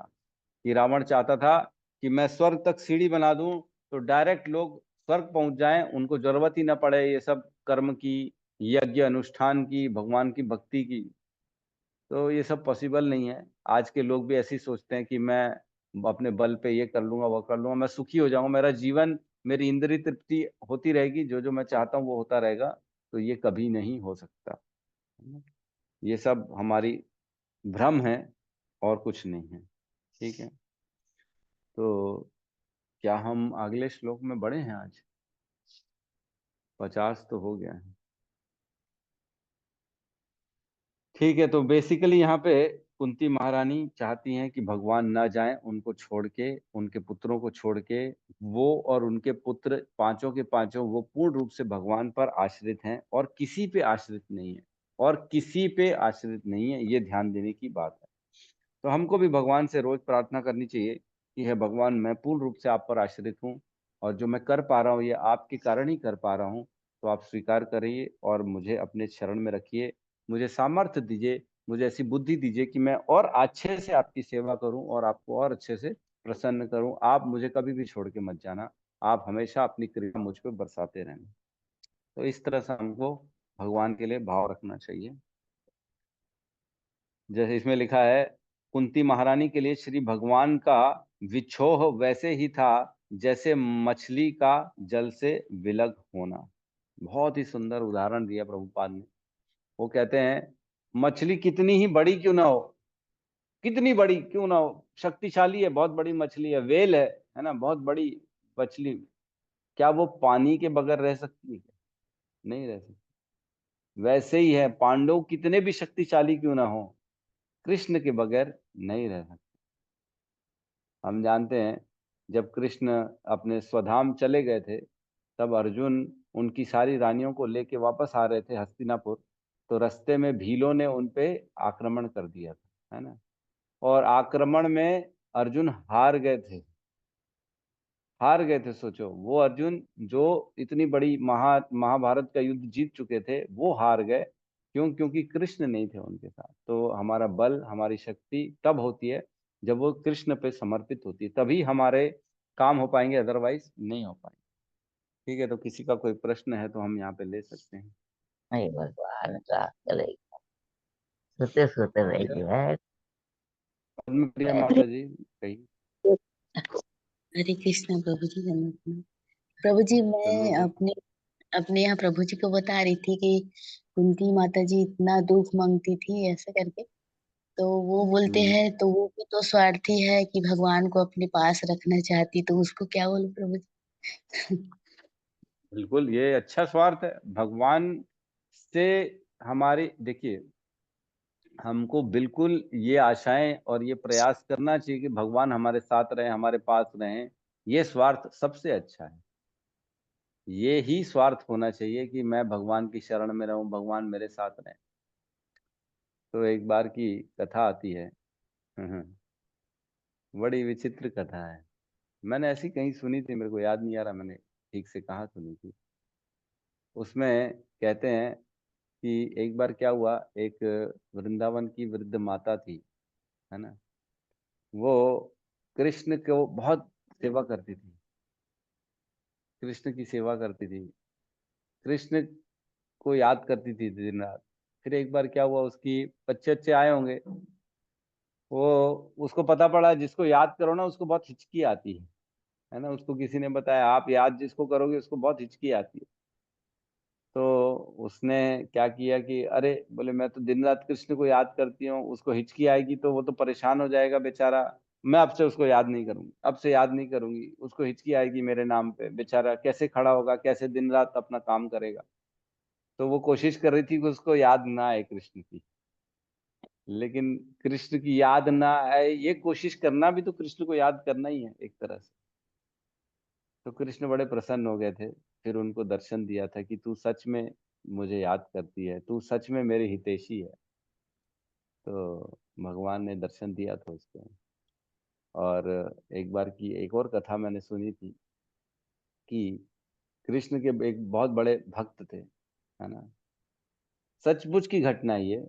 कि रावण चाहता था कि मैं स्वर्ग तक सीढ़ी बना दूं तो डायरेक्ट लोग स्वर्ग पहुंच जाएं, उनको जरूरत ही ना पड़े ये सब कर्म की, यज्ञ अनुष्ठान की, भगवान की भक्ति की। तो ये सब पॉसिबल नहीं है। आज के लोग भी ऐसे ही सोचते हैं कि मैं अपने बल पे ये कर लूंगा, वो कर लूंगा, मैं सुखी हो जाऊंगा, मेरा जीवन, मेरी इंद्रिय तृप्ति होती रहेगी, जो जो मैं चाहता हूँ वो होता रहेगा। तो ये कभी नहीं हो सकता। ये सब हमारी भ्रम है और कुछ नहीं है। ठीक है, तो क्या हम अगले श्लोक में बढ़े हैं? आज 50 तो हो गया है। ठीक है, तो बेसिकली यहाँ पे कुंती महारानी चाहती हैं कि भगवान ना जाएं, उनको छोड़ के, उनके पुत्रों को छोड़ के। वो और उनके पुत्र पांचों के पांचों वो पूर्ण रूप से भगवान पर आश्रित हैं और किसी पे आश्रित नहीं है, और किसी पे आश्रित नहीं है। ये ध्यान देने की बात है। तो हमको भी भगवान से रोज प्रार्थना करनी चाहिए कि हे भगवान, मैं पूर्ण रूप से आप पर आश्रित हूँ, और जो मैं कर पा रहा हूँ ये आपके कारण ही कर पा रहा हूँ। तो आप स्वीकार करिए और मुझे अपने शरण में रखिए, मुझे सामर्थ्य दीजिए, मुझे ऐसी बुद्धि दीजिए कि मैं और अच्छे से आपकी सेवा करूं और आपको और अच्छे से प्रसन्न करूं। आप मुझे कभी भी छोड़ के मत जाना, आप हमेशा अपनी कृपा मुझ पर बरसाते रहना। तो इस तरह से हमको भगवान के लिए भाव रखना चाहिए। जैसे इसमें लिखा है, कुंती महारानी के लिए श्री भगवान का विछोह वैसे ही था जैसे मछली का जल से विलग होना। बहुत ही सुंदर उदाहरण दिया प्रभुपाद ने। वो कहते हैं, मछली कितनी ही बड़ी क्यों ना हो, कितनी बड़ी क्यों ना हो, शक्तिशाली है, बहुत बड़ी मछली है, वेल है ना, बहुत बड़ी मछली, क्या वो पानी के बगैर रह सकती है? नहीं रह सकती। वैसे ही है, पांडव कितने भी शक्तिशाली क्यों ना हो, कृष्ण के बगैर नहीं रह सकते। हम जानते हैं, जब कृष्ण अपने स्वधाम चले गए थे, तब अर्जुन उनकी सारी रानियों को लेके वापस आ रहे थे हस्तिनापुर। तो रास्ते में भीलों ने उन पे आक्रमण कर दिया था, है ना, और आक्रमण में अर्जुन हार गए थे। हार गए थे, सोचो, वो अर्जुन जो इतनी बड़ी महाभारत का युद्ध जीत चुके थे, वो हार गए। क्यों? क्योंकि कृष्ण नहीं थे उनके साथ। तो हमारा बल, हमारी शक्ति तब होती है जब वो कृष्ण पे समर्पित होती है, तभी हमारे काम हो पाएंगे, अदरवाइज नहीं हो पाएंगे। ठीक है, तो किसी का कोई प्रश्न है तो हम यहाँ पे ले सकते हैं। नहीं भगवान का करेगा, सोते सोते रह गया। पद्म प्रिया माता जी कही। हरे कृष्णा प्रभु जी, जन्म प्रभु जी, मैं तन्मय जी। अपने अपने यहाँ प्रभु जी को बता रही थी कि कुंती माता जी इतना दुख मांगती थी ऐसा करके। तो वो बोलते हम्म, हैं, तो वो भी तो स्वार्थी है कि भगवान को अपने पास रखना चाहती, तो उसको क्या बोलूं प्रभु जी? बिल्कुल, ये अच्छा स्वार्थ है भगवान से। हमारी देखिए, हमको बिल्कुल ये आशाएं और ये प्रयास करना चाहिए कि भगवान हमारे साथ रहे, हमारे पास रहें। ये स्वार्थ सबसे अच्छा है। ये ही स्वार्थ होना चाहिए कि मैं भगवान की शरण में रहूं, भगवान मेरे साथ रहें। तो एक बार की कथा आती है। बड़ी विचित्र कथा है। मैंने ऐसी कहीं सुनी थी, मेरे को याद नहीं आ रहा मैंने ठीक से कहाँ सुनी थी। उसमें कहते हैं कि एक बार क्या हुआ, एक वृंदावन की वृद्ध माता थी, है ना, वो कृष्ण को बहुत सेवा करती थी, कृष्ण की सेवा करती थी, कृष्ण को याद करती थी दिन रात। फिर एक बार क्या हुआ, उसकी बच्चे अच्छे आए होंगे, वो उसको पता पड़ा जिसको याद करो ना उसको बहुत हिचकी आती है ना, उसको किसी ने बताया आप याद जिसको करोगे उसको बहुत हिचकी आती है। तो उसने क्या किया कि अरे, बोले मैं तो दिन रात कृष्ण को याद करती हूँ, उसको हिचकी आएगी तो वो तो परेशान हो जाएगा बेचारा, मैं अब से उसको याद नहीं करूंगी, अब से याद नहीं करूंगी, उसको हिचकी आएगी मेरे नाम पे, बेचारा कैसे खड़ा होगा, कैसे दिन रात अपना काम करेगा। तो वो कोशिश कर रही थी कि उसको याद ना आए कृष्ण की। लेकिन कृष्ण की याद ना आए, ये कोशिश करना भी तो कृष्ण को याद करना ही है एक तरह से। तो कृष्ण बड़े प्रसन्न हो गए थे। फिर उनको दर्शन दिया था कि तू सच में मुझे याद करती है, तू सच में मेरी हितैषी है। तो भगवान ने दर्शन दिया था उसको। और एक बार की एक और कथा मैंने सुनी थी कि कृष्ण के एक बहुत बड़े भक्त थे, है ना। सचमुच की घटना है ये।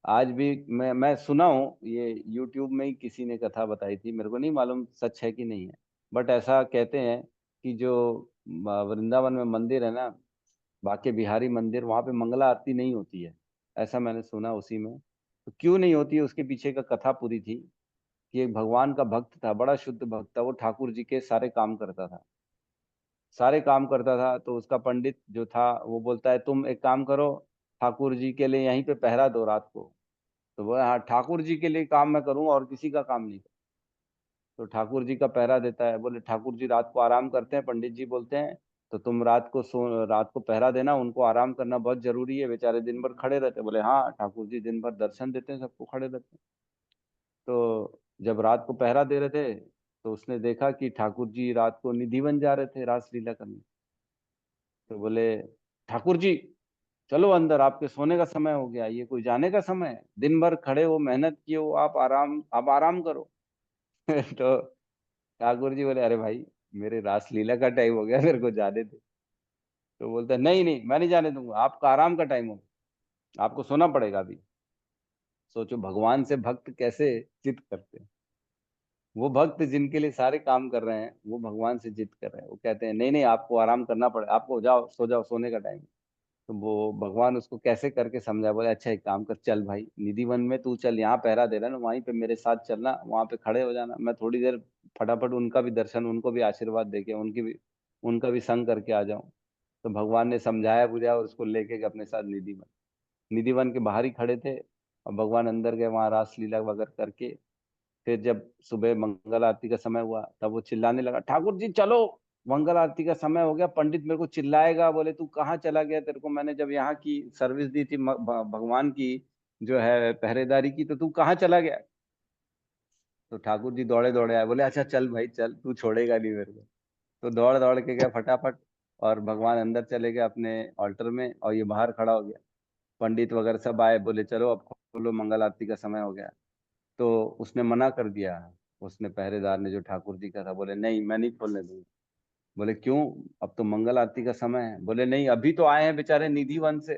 आज भी मैं सुना हूँ, ये यूट्यूब में ही किसी ने कथा बताई थी, मेरे को नहीं मालूम सच है कि नहीं है। बट ऐसा कहते हैं कि जो वृंदावन में मंदिर है ना, बाके बिहारी मंदिर, वहां पे मंगला आरती नहीं होती है। ऐसा मैंने सुना उसी में। तो क्यों नहीं होती है, उसके पीछे का कथा पूरी थी कि एक भगवान का भक्त था, बड़ा शुद्ध भक्त था, वो ठाकुर जी के सारे काम करता था, सारे काम करता था। तो उसका पंडित जो था वो बोलता है तुम एक काम करो, ठाकुर जी के लिए यहीं पे पहरा दो रात को। तो वो, हाँ ठाकुर जी के लिए काम मैं करूंगा और किसी का काम नहीं करूँ। तो ठाकुर जी का पहरा देता है। बोले ठाकुर जी रात को आराम करते हैं, पंडित जी बोलते हैं तो तुम रात को पहरा देना, उनको आराम करना बहुत जरूरी है, बेचारे दिन भर खड़े रहते हैं। बोले हाँ ठाकुर जी दिन भर दर्शन देते हैं, सबको खड़े रहते हैं। तो जब रात को पहरा दे रहे थे तो उसने देखा कि ठाकुर जी रात को निधिवन जा रहे थे रासलीला करने। तो बोले ठाकुर जी चलो अंदर, आपके सोने का समय हो गया, ये कोई जाने का समय है? दिन भर खड़े हो, मेहनत किए हो, आप आराम करो। तो ठाकुर जी बोले अरे भाई मेरे रासलीला का टाइम हो गया, मेरे को जाने दे। तो बोलता है नहीं नहीं मैं नहीं जाने दूंगा, आपका आराम का टाइम हो गया, आपको सोना पड़ेगा अभी। सोचो भगवान से भक्त कैसे चित करते हैं। वो भक्त जिनके लिए सारे काम कर रहे हैं, वो भगवान से जिद कर रहे हैं, वो कहते हैं नहीं नहीं आपको आराम करना पड़ेगा, आपको जाओ सो जाओ, सोने का टाइम। तो वो भगवान उसको कैसे करके समझा, बोले अच्छा एक काम कर, चल भाई निधिवन में तू चल, यहाँ पहरा दे रहा है ना, वहीं पे मेरे साथ चलना, वहां पे खड़े हो जाना, मैं थोड़ी देर फटाफट उनका भी दर्शन, उनको भी आशीर्वाद देके उनका भी संग करके आ जाऊं। तो भगवान ने समझाया बुझाया और उसको लेके गए अपने साथ निधिवन। निधिवन के बाहर ही खड़े थे और भगवान अंदर गए, वहां रासलीला वगैरह करके। फिर जब सुबह मंगल आरती का समय हुआ तब वो चिल्लाने लगा ठाकुर जी चलो, मंगल आरती का समय हो गया, पंडित मेरे को चिल्लाएगा। बोले तू कहाँ चला गया, तेरे को मैंने जब यहाँ की सर्विस दी थी भगवान की जो है पहरेदारी की, तो तू कहाँ चला गया? तो ठाकुर जी दौड़े दौड़े आए, बोले अच्छा चल भाई चल, तू छोड़ेगा नहीं मेरे को। तो दौड़ दौड़ के गया फटाफट, और भगवान अंदर चले गए अपने ऑल्टर में और ये बाहर खड़ा हो गया। पंडित वगैरह सब आए, बोले चलो अब खोलो, मंगल आरती का समय हो गया। तो उसने मना कर दिया, उसने पहरेदार ने जो ठाकुर जी का था, बोले नहीं मैं नहीं खोलने दूंगा। बोले क्यों, अब तो मंगल आरती का समय है। बोले नहीं अभी तो आए हैं बेचारे निधि वन से,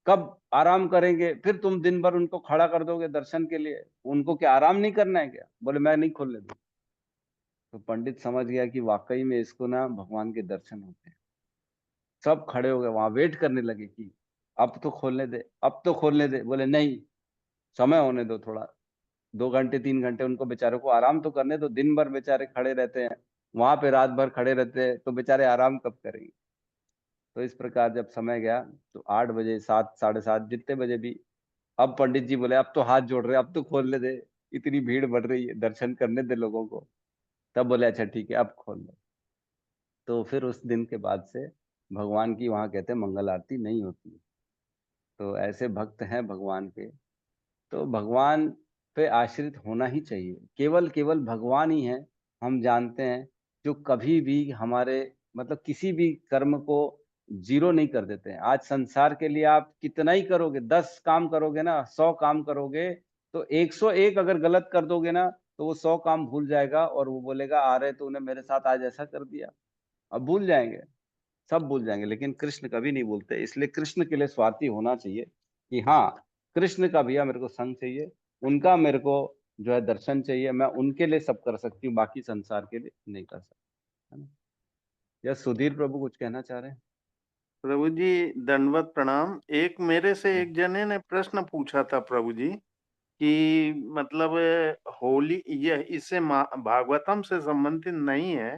कब आराम करेंगे, फिर तुम दिन भर उनको खड़ा कर दोगे दर्शन के लिए, उनको क्या आराम नहीं करना है क्या? बोले मैं नहीं खोलने दूंगा। तो पंडित समझ गया कि वाकई में इसको ना भगवान के दर्शन होते हैं। सब खड़े हो गए वहां, वेट करने लगे कि अब तो खोलने दे, अब तो खोलने दे। बोले नहीं, समय होने दो थोड़ा, 2 घंटे 3 घंटे उनको बेचारों को आराम तो करने दो, दिन भर बेचारे खड़े रहते हैं वहां पे, रात भर खड़े रहते हैं, तो बेचारे आराम कब करेंगे? तो इस प्रकार जब समय गया तो 8 बजे, 7, 7:30, जितने बजे भी, अब पंडित जी बोले अब तो हाथ जोड़ रहे, अब तो खोलने दे, इतनी भीड़ बढ़ रही है, दर्शन करने दे लोगों को। तब बोले अच्छा ठीक है अब खोल दो। तो फिर उस दिन के बाद से भगवान की वहां कहते हैं मंगल आरती नहीं होती है। तो ऐसे भक्त हैं भगवान के। तो भगवान पे आश्रित होना ही चाहिए, केवल केवल भगवान ही है, हम जानते हैं, जो कभी भी हमारे मतलब किसी भी कर्म को जीरो नहीं कर देते हैं। आज संसार के लिए आप कितना ही करोगे, 10 काम करोगे ना, 100 काम करोगे, तो 101 अगर गलत कर दोगे ना, तो वो 100 काम भूल जाएगा और वो बोलेगा आ रहे तूने मेरे साथ आज ऐसा कर दिया। अब भूल जाएंगे, सब भूल जाएंगे, लेकिन कृष्ण कभी नहीं भूलते। इसलिए कृष्ण के लिए स्वार्थी होना चाहिए कि हाँ कृष्ण का भैया मेरे को संग चाहिए, उनका मेरे को जो है दर्शन चाहिए, मैं उनके लिए सब कर सकती हूँ, बाकी संसार के लिए नहीं कर सकती, है ना। या सुधीर प्रभु कुछ कहना चाह रहे हैं? प्रभु जी दंडवत प्रणाम। एक मेरे से हाँ। एक जने ने प्रश्न पूछा था प्रभु जी कि मतलब होली यह इससे भागवतम से संबंधित नहीं है।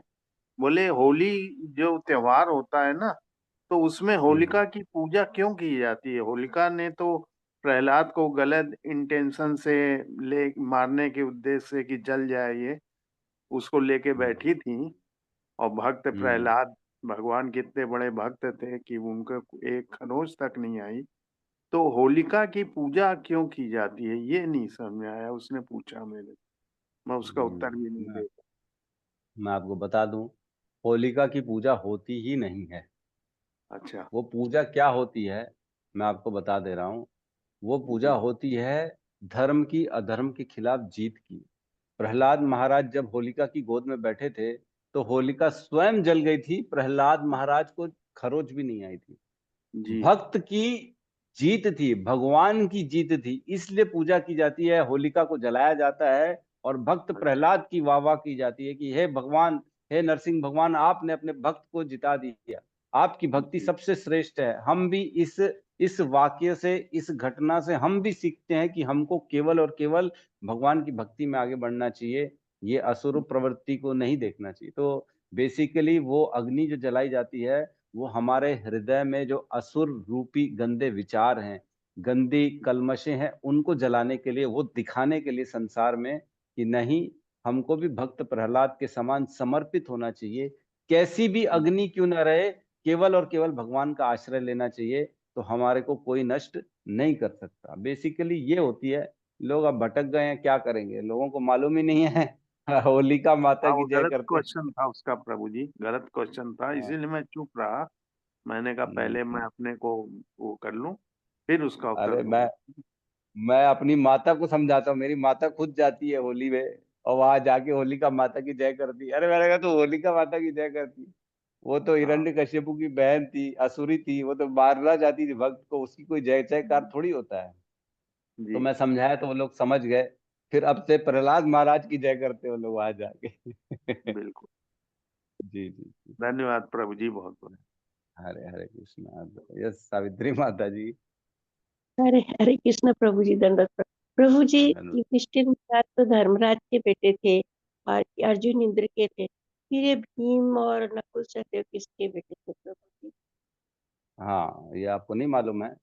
बोले होली जो त्योहार होता है ना, तो उसमें हम्म होलिका की पूजा क्यों की जाती है? होलिका ने तो प्रहलाद को गलत इंटेंशन से ले मारने के उद्देश्य से कि जल जाए ये, उसको लेके हम्म बैठी थी। और भक्त हम्म प्रहलाद भगवान के इतने बड़े भक्त थे कि उनको एक खरोच तक नहीं आई। तो होलिका की पूजा क्यों की जाती है ये नहीं समझ में आया, उसने पूछा मेरे। मैं उसका उत्तर भी नहीं मैं दे मैं आपको बता दूं, होलिका की पूजा होती ही नहीं है। पाया। अच्छा। वो पूजा क्या होती है, मैं आपको बता दे रहा हूँ। वो पूजा होती है धर्म की अधर्म के खिलाफ जीत की। प्रहलाद महाराज जब होलिका की गोद में बैठे थे तो होलिका स्वयं जल गई थी, प्रहलाद महाराज को खरोच भी नहीं आई थी। जी भक्त की जीत थी, भगवान की जीत थी, इसलिए पूजा की जाती है, होलिका को जलाया जाता है और भक्त प्रहलाद की वाह वाह की जाती है कि हे भगवान, हे नरसिंह भगवान, आपने अपने भक्त को जिता दिया, आपकी भक्ति जी सबसे श्रेष्ठ है। हम भी इस वाक्य से, इस घटना से हम भी सीखते हैं कि हमको केवल और केवल भगवान की भक्ति में आगे बढ़ना चाहिए, ये असुर प्रवृत्ति को नहीं देखना चाहिए। तो बेसिकली वो अग्नि जो जलाई जाती है वो हमारे हृदय में जो असुर रूपी गंदे विचार हैं, गंदी कलमशें हैं, उनको जलाने के लिए, वो दिखाने के लिए संसार में कि नहीं, हमको भी भक्त प्रहलाद के समान समर्पित होना चाहिए। कैसी भी अग्नि क्यों न रहे, केवल और केवल भगवान का आश्रय लेना चाहिए, तो हमारे को कोई नष्ट नहीं कर सकता। बेसिकली ये होती है। लोग अब भटक गए हैं, क्या करेंगे, लोगों को मालूम ही नहीं है। होलिका माता हाँ, की वो जय गलत करते हैं। क्वेश्चन था उसका प्रभु जी, गलत क्वेश्चन था, हाँ, इसीलिए मैं चुप रहा। मैंने कहा पहले मैं हम्म। अपने को वो कर लूं, फिर उसका उत्तर अरे दूंगा। मैं अपनी माता को समझाता हूँ, मेरी माता खुद जाती है होली में और वहां जाके होलिका माता की जय करती है। अरे मैंने कहा, तो होलिका माता की जय करती, वो तो हाँ हिरण्यकश्यपु की बहन थी, असुरी थी, वो तो मारना चाहती थी भक्त को, उसकी कोई जय जयकार थोड़ी होता है। तो जी, मैं समझाया तो वो लोग समझ गए। फिर अब से प्रहलाद महाराज की जय करते हैं वो लोग वहां जाके। बिल्कुल। जी जी जी। धन्यवाद प्रभु जी, बहुत बहुत। हरे हरे कृष्णा। यस सावित्री माता जी। हरे हरे कृष्ण प्रभु जी, दंडवत प्रभु जी। धन्यवाद। युधिष्ठिर महाराज तो धर्मराज के बेटे थे और अर्जुन इंद्र के थे, फिर ये भीम और नकुल सहदेव किसके बेटे थे प्रभु जी? हाँ, ये आपको नहीं मालूम है?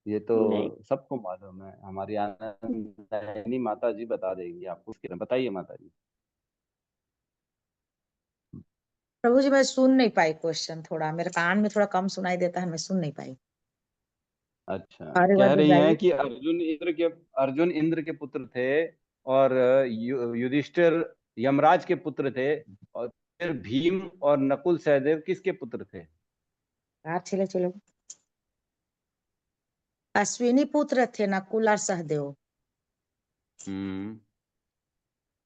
ये तो नहीं सबको मालूम है, हमारी आनंदनी माता जी बता देंगी आपको। उसके बताइए माता जी। प्रभु जी मैं सुन नहीं पाई क्वेश्चन, थोड़ा मेरे कान में थोड़ा कम सुनाई देता है, मैं सुन नहीं पाई। अच्छा, और एक बार कह रही हैं बताइए। कि अर्जुन इंद्र के पुत्र थे और युधिष्ठिर यमराज के पुत्र थे, और फिर भीम और नकुल सहदेव किसके पुत्र थे? चले चलो। अश्विनी पुत्र थे नकुल और सहदेव। हम्म।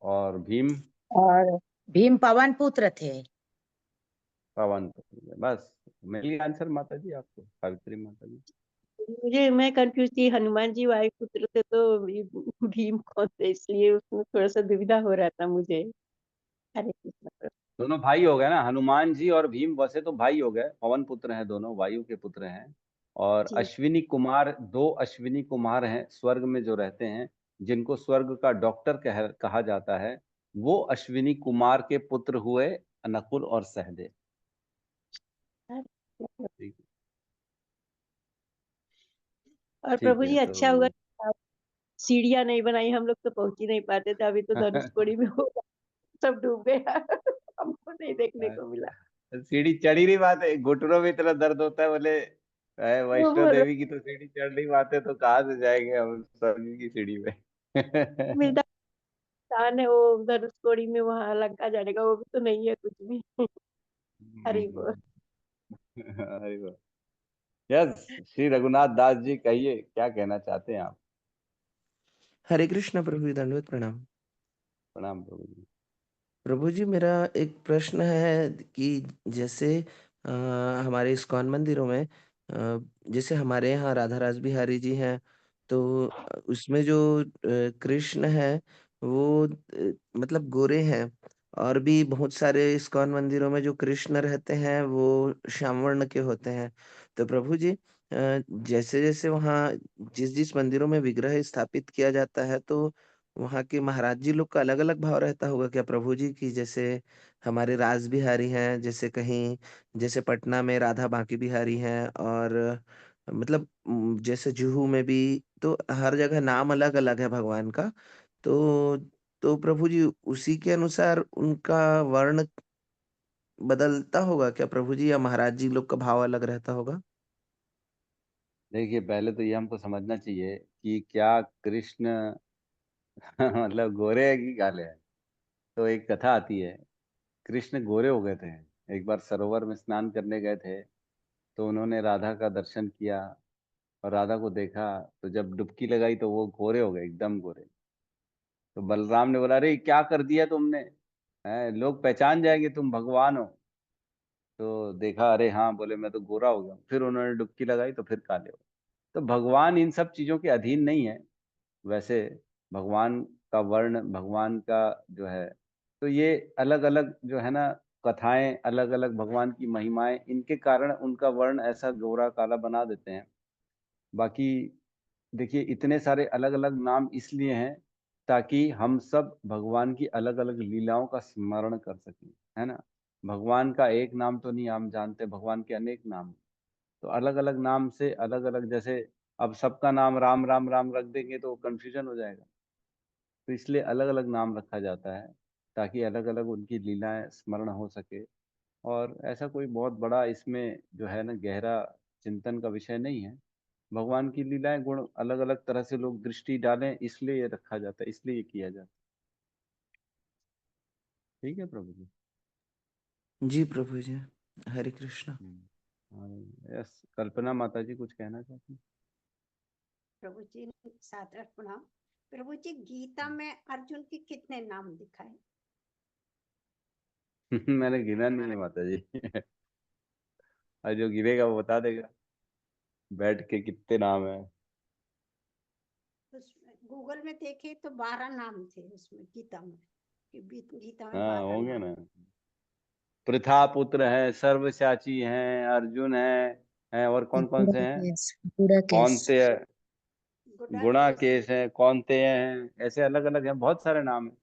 और भीम? और भीम पवन पुत्र थे। पवन पुत्र थे। बस मिल गया आंसर माता जी आपको, सावित्री माता जी। मैं कंफ्यूज थी, हनुमान जी वायुपुत्र थे तो भीम कौन थे, इसलिए उसमें थोड़ा सा दुविधा हो रहा था मुझे। हरे कृष्ण प्रभु। दोनों भाई हो गए ना, हनुमान जी और भीम वैसे तो भाई हो गए, पवन पुत्र हैं दोनों, वायु के पुत्र हैं। और जी अश्विनी कुमार, दो अश्विनी कुमार हैं स्वर्ग में जो रहते हैं, जिनको स्वर्ग का डॉक्टर कहा जाता है, वो अश्विनी कुमार के पुत्र हुए नकुल और सहदेव। हरे कृष्ण प्रभु। ठीक और ठीक प्रभु है जी तो अच्छा हुआ कि आप सीढ़ियां नहीं बनाई, हम लोग तो पहुंच ही नहीं पाते थे, अभी तो धनुषकोडी में हो सब डूब गया। हमको नहीं देखने को मिला। सीढ़ी चढ़ ही नहीं पाते, घुटनों में इतना दर्द होता है बोले, वो वैष्णो बोल रहे देवी की तो सीढ़ी चढ़ नहीं पाते, तो कहाँ से जाएंगे हम स्वर्ग की सीढ़ी में। मिलता स्थान है वो धनुषकोडी में, वहां लंका जाने का वो भी तो नहीं है कुछ भी। हरि बोल। अरे वाह। यस, श्री रघुनाथ दास जी कहिए, क्या कहना चाहते हैं आप? हरे कृष्ण प्रभु जी, दंडवत प्रणाम। प्रणाम प्रभु जी। प्रभु जी, मेरा एक प्रश्न है कि जैसे हमारे इस्कॉन मंदिरों में जैसे हमारे यहाँ राधा रास बिहारी जी हैं, तो उसमें जो कृष्ण है वो मतलब गोरे हैं, और भी बहुत सारे इस्कॉन मंदिरों में जो कृष्ण रहते हैं वो श्याम वर्ण के होते हैं। तो प्रभु जी, जैसे जैसे वहाँ जिस जिस मंदिरों में विग्रह स्थापित किया जाता है, तो वहाँ के महाराज जी लोग का अलग अलग भाव रहता होगा क्या प्रभु जी की? जैसे हमारे रास बिहारी हैं, जैसे कहीं जैसे पटना में राधा बांकी बिहारी हैं, और मतलब जैसे जुहू में भी, तो हर जगह नाम अलग अलग है भगवान का। तो तो प्रभु जी उसी के अनुसार उनका वर्ण बदलता होगा क्या प्रभु जी, या महाराज जी लोग का भाव अलग रहता होगा? देखिए, पहले तो ये हमको समझना चाहिए कि क्या कृष्ण मतलब गोरे हैं कि काले हैं। तो एक कथा आती है, कृष्ण गोरे हो गए थे। एक बार सरोवर में स्नान करने गए थे, तो उन्होंने राधा का दर्शन किया, और राधा को देखा, तो जब डुबकी लगाई तो वो गोरे हो गए, एकदम गोरे। तो बलराम ने बोला, अरे क्या कर दिया तुमने, लोग पहचान जाएंगे तुम भगवान हो। तो देखा, अरे हाँ, बोले मैं तो गोरा हो गया। फिर उन्होंने डुबकी लगाई तो फिर काले हो। तो भगवान इन सब चीजों के अधीन नहीं है। वैसे भगवान का वर्ण, भगवान का जो है, तो ये अलग अलग जो है ना कथाएं, अलग अलग भगवान की महिमाएं, इनके कारण उनका वर्ण ऐसा गोरा काला बना देते हैं। बाकी देखिए, इतने सारे अलग अलग नाम इसलिए हैं ताकि हम सब भगवान की अलग अलग लीलाओं का स्मरण कर सकें, है ना। भगवान का एक नाम तो नहीं हम जानते, भगवान के अनेक नाम हैं। तो अलग अलग नाम से अलग अलग, जैसे अब सबका नाम राम राम राम रख देंगे तो कंफ्यूजन हो जाएगा। तो इसलिए अलग अलग नाम रखा जाता है ताकि अलग अलग उनकी लीलाएं स्मरण हो सके। और ऐसा कोई बहुत बड़ा इसमें जो है ना गहरा चिंतन का विषय नहीं है। भगवान की लीलाएं गुण अलग अलग तरह से लोग दृष्टि डालें, इसलिए ये रखा जाता है, इसलिए ये किया जाता है। ठीक है प्रभु जी। जी प्रभु जी, हरे कृष्णा। यस, कल्पना माता जी कुछ कहना चाहती हैं? प्रभु जी सादर प्रणाम। प्रभु जी, गीता में अर्जुन के कितने नाम दिखाए? मैंने गिना नहीं है माता जी। और जो गिनेगा वो बता देगा बैठ के कितने नाम है। गूगल में देखे तो 12 नाम थे उसमें गीता में, गीता में हाँ 12 होंगे नाम। ना। पृथा पुत्र है, सर्वसाची हैं, अर्जुन है और कौन कौन से हैं, कौन गुड़ाकेश। से गुणा गुडाकेश। केश है, कौन ते हैं, ऐसे अलग अलग हैं, बहुत सारे नाम हैं।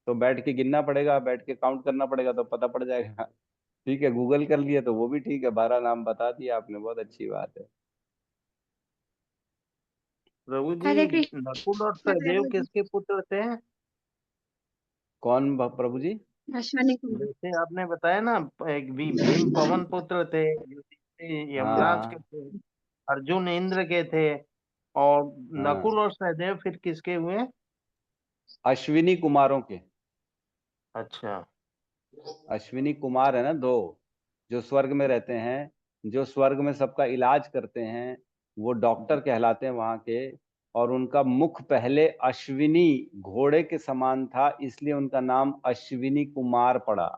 तो बैठ के गिनना पड़ेगा, बैठ के काउंट करना पड़ेगा तो पता पड़ जाएगा। ठीक है, गूगल कर लिया तो वो भी ठीक है, 12 नाम बता दिया आपने, बहुत अच्छी बात है। प्रभु जी, हरे कृष्ण नकुल और सहदेव प्रभु जी। किसके पुत्र थे? कौन प्रभु जी? अश्वनी कुमार। जैसे आपने बताया ना, एक भीम पवन पुत्र थे, युधिष्ठिर यमराज के हाँ थे, अर्जुन इंद्र के थे, और हाँ, नकुल और सहदेव फिर किसके हुए? अश्विनी कुमारों के। अच्छा। अश्विनी कुमार है ना दो, जो स्वर्ग में रहते हैं, जो स्वर्ग में सबका इलाज करते हैं, वो डॉक्टर कहलाते हैं वहां के। और उनका मुख पहले अश्विनी घोड़े के समान था, इसलिए उनका नाम अश्विनी कुमार पड़ा।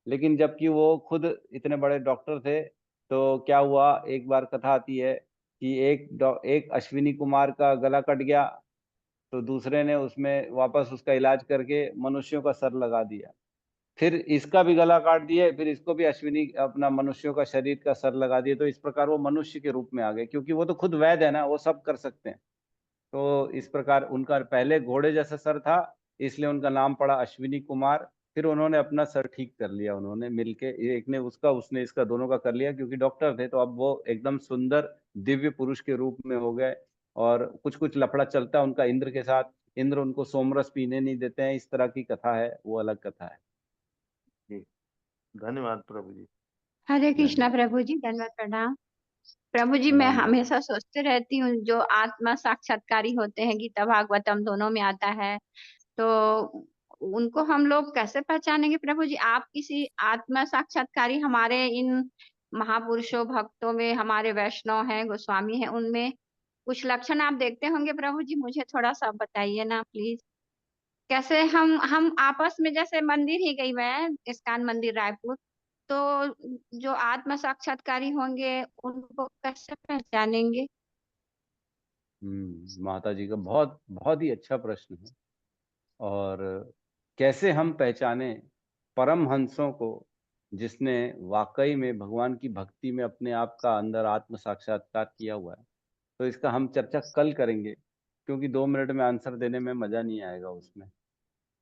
लेकिन जबकि वो खुद इतने बड़े डॉक्टर थे, तो क्या हुआ, एक बार कथा आती है कि एक अश्विनी कुमार का गला कट गया, तो दूसरे ने उसमें वापस उसका इलाज करके मनुष्यों का सर लगा दिया। फिर इसका भी गला काट दिए, फिर इसको भी अश्विनी अपना मनुष्यों का शरीर का सर लगा दिए। तो इस प्रकार वो मनुष्य के रूप में आ गए, क्योंकि वो तो खुद वैद्य है ना, वो सब कर सकते हैं। तो इस प्रकार उनका पहले घोड़े जैसा सर था, इसलिए उनका नाम पड़ा अश्विनी कुमार। फिर उन्होंने अपना सर ठीक कर लिया, उन्होंने मिलके, एक ने उसका, उसने इसका, दोनों का कर लिया, क्योंकि डॉक्टर थे। तो अब वो एकदम सुंदर दिव्य पुरुष के रूप में हो गए। और कुछ कुछ लफड़ा चलता है उनका इंद्र के साथ, इंद्र उनको सोमरस पीने नहीं देते हैं, इस तरह की कथा है, वो अलग कथा है। जी, धन्यवाद प्रभु जी। हरे कृष्णा धन्यवाद। प्रभु जी, धन्यवाद प्रणाम। प्रभु जी, मैं राम राम। हमेशा सोचते रहती हूँ, जो आत्मा साक्षात्कारी होते हैं, गीता भागवतम दोनों में आता है, तो उनको हम लोग कैसे पहचानेंगे? प्रभु जी, आप किसी आत्मा साक्षात्कारी हमारे इन महापुरुषों भक्तों में, हमारे वैष्णव हैं, गोस्वामी हैं, उनमें कुछ लक्षण आप देखते होंगे प्रभु जी, मुझे थोड़ा सा बताइए ना प्लीज। कैसे हम आपस में, जैसे मंदिर ही गई मैं, इस्कॉन मंदिर रायपुर, तो जो आत्म साक्षात्कारी होंगे उनको कैसे पहचानेंगे? माता जी का बहुत बहुत ही अच्छा प्रश्न है। और कैसे हम पहचाने परमहंसों को, जिसने वाकई में भगवान की भक्ति में अपने आप का अंदर आत्म साक्षात्कार किया हुआ है। तो इसका हम चर्चा कल करेंगे, क्योंकि 2 मिनट में आंसर देने में मजा नहीं आएगा उसमें।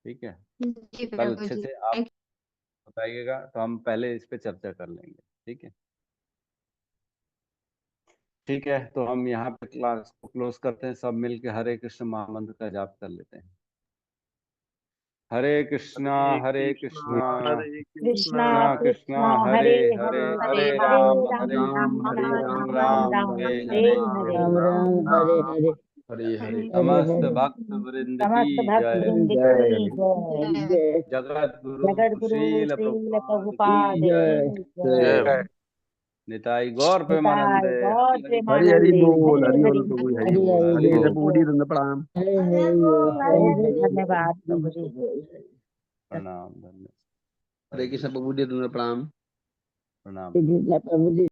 ठीक है, जी कल प्रभु अच्छे जी, से आप बताइएगा, तो हम पहले इस पे चर्चा कर लेंगे। ठीक है, ठीक है, तो हम यहाँ पे क्लास को क्लोज करते हैं, सब मिलके हरे कृष्ण महामंत्र का जाप कर लेते हैं। हरे कृष्णा हरे कृष्णा हरे कृष्णा कृष्णा कृष्णा कृष्णा कृष्णा हरे हरे हरे, हरे हरे हरे हरे राम, राम राम हरे राम हरे राम राम, राम राम राम हरे हरे हरे, हरे हरे राम हरे हरे हरे हरे। हरे समस्त हरे। भक्त वृंद की समस्त भक्त जय, वृंद जय। की जय जय। जगत गुरु जगत गुरु श्रील श्रील प्रभुपाद की प्रभुपाद जय, की जय। जय। निताई गौर प्रेमानंद। गौर हरि प्रेमानंद। हरि बोल, हरि हरि बोल प्रभु जी, हरि हरि बोल, हरि हरि बोल। प्रभु जी प्रणाम। धन्यवाद प्रभु जी। प्रणाम धन्यवाद। हरे कृष्ण प्रभु जी प्रणाम। प्रणाम। प्रभु जी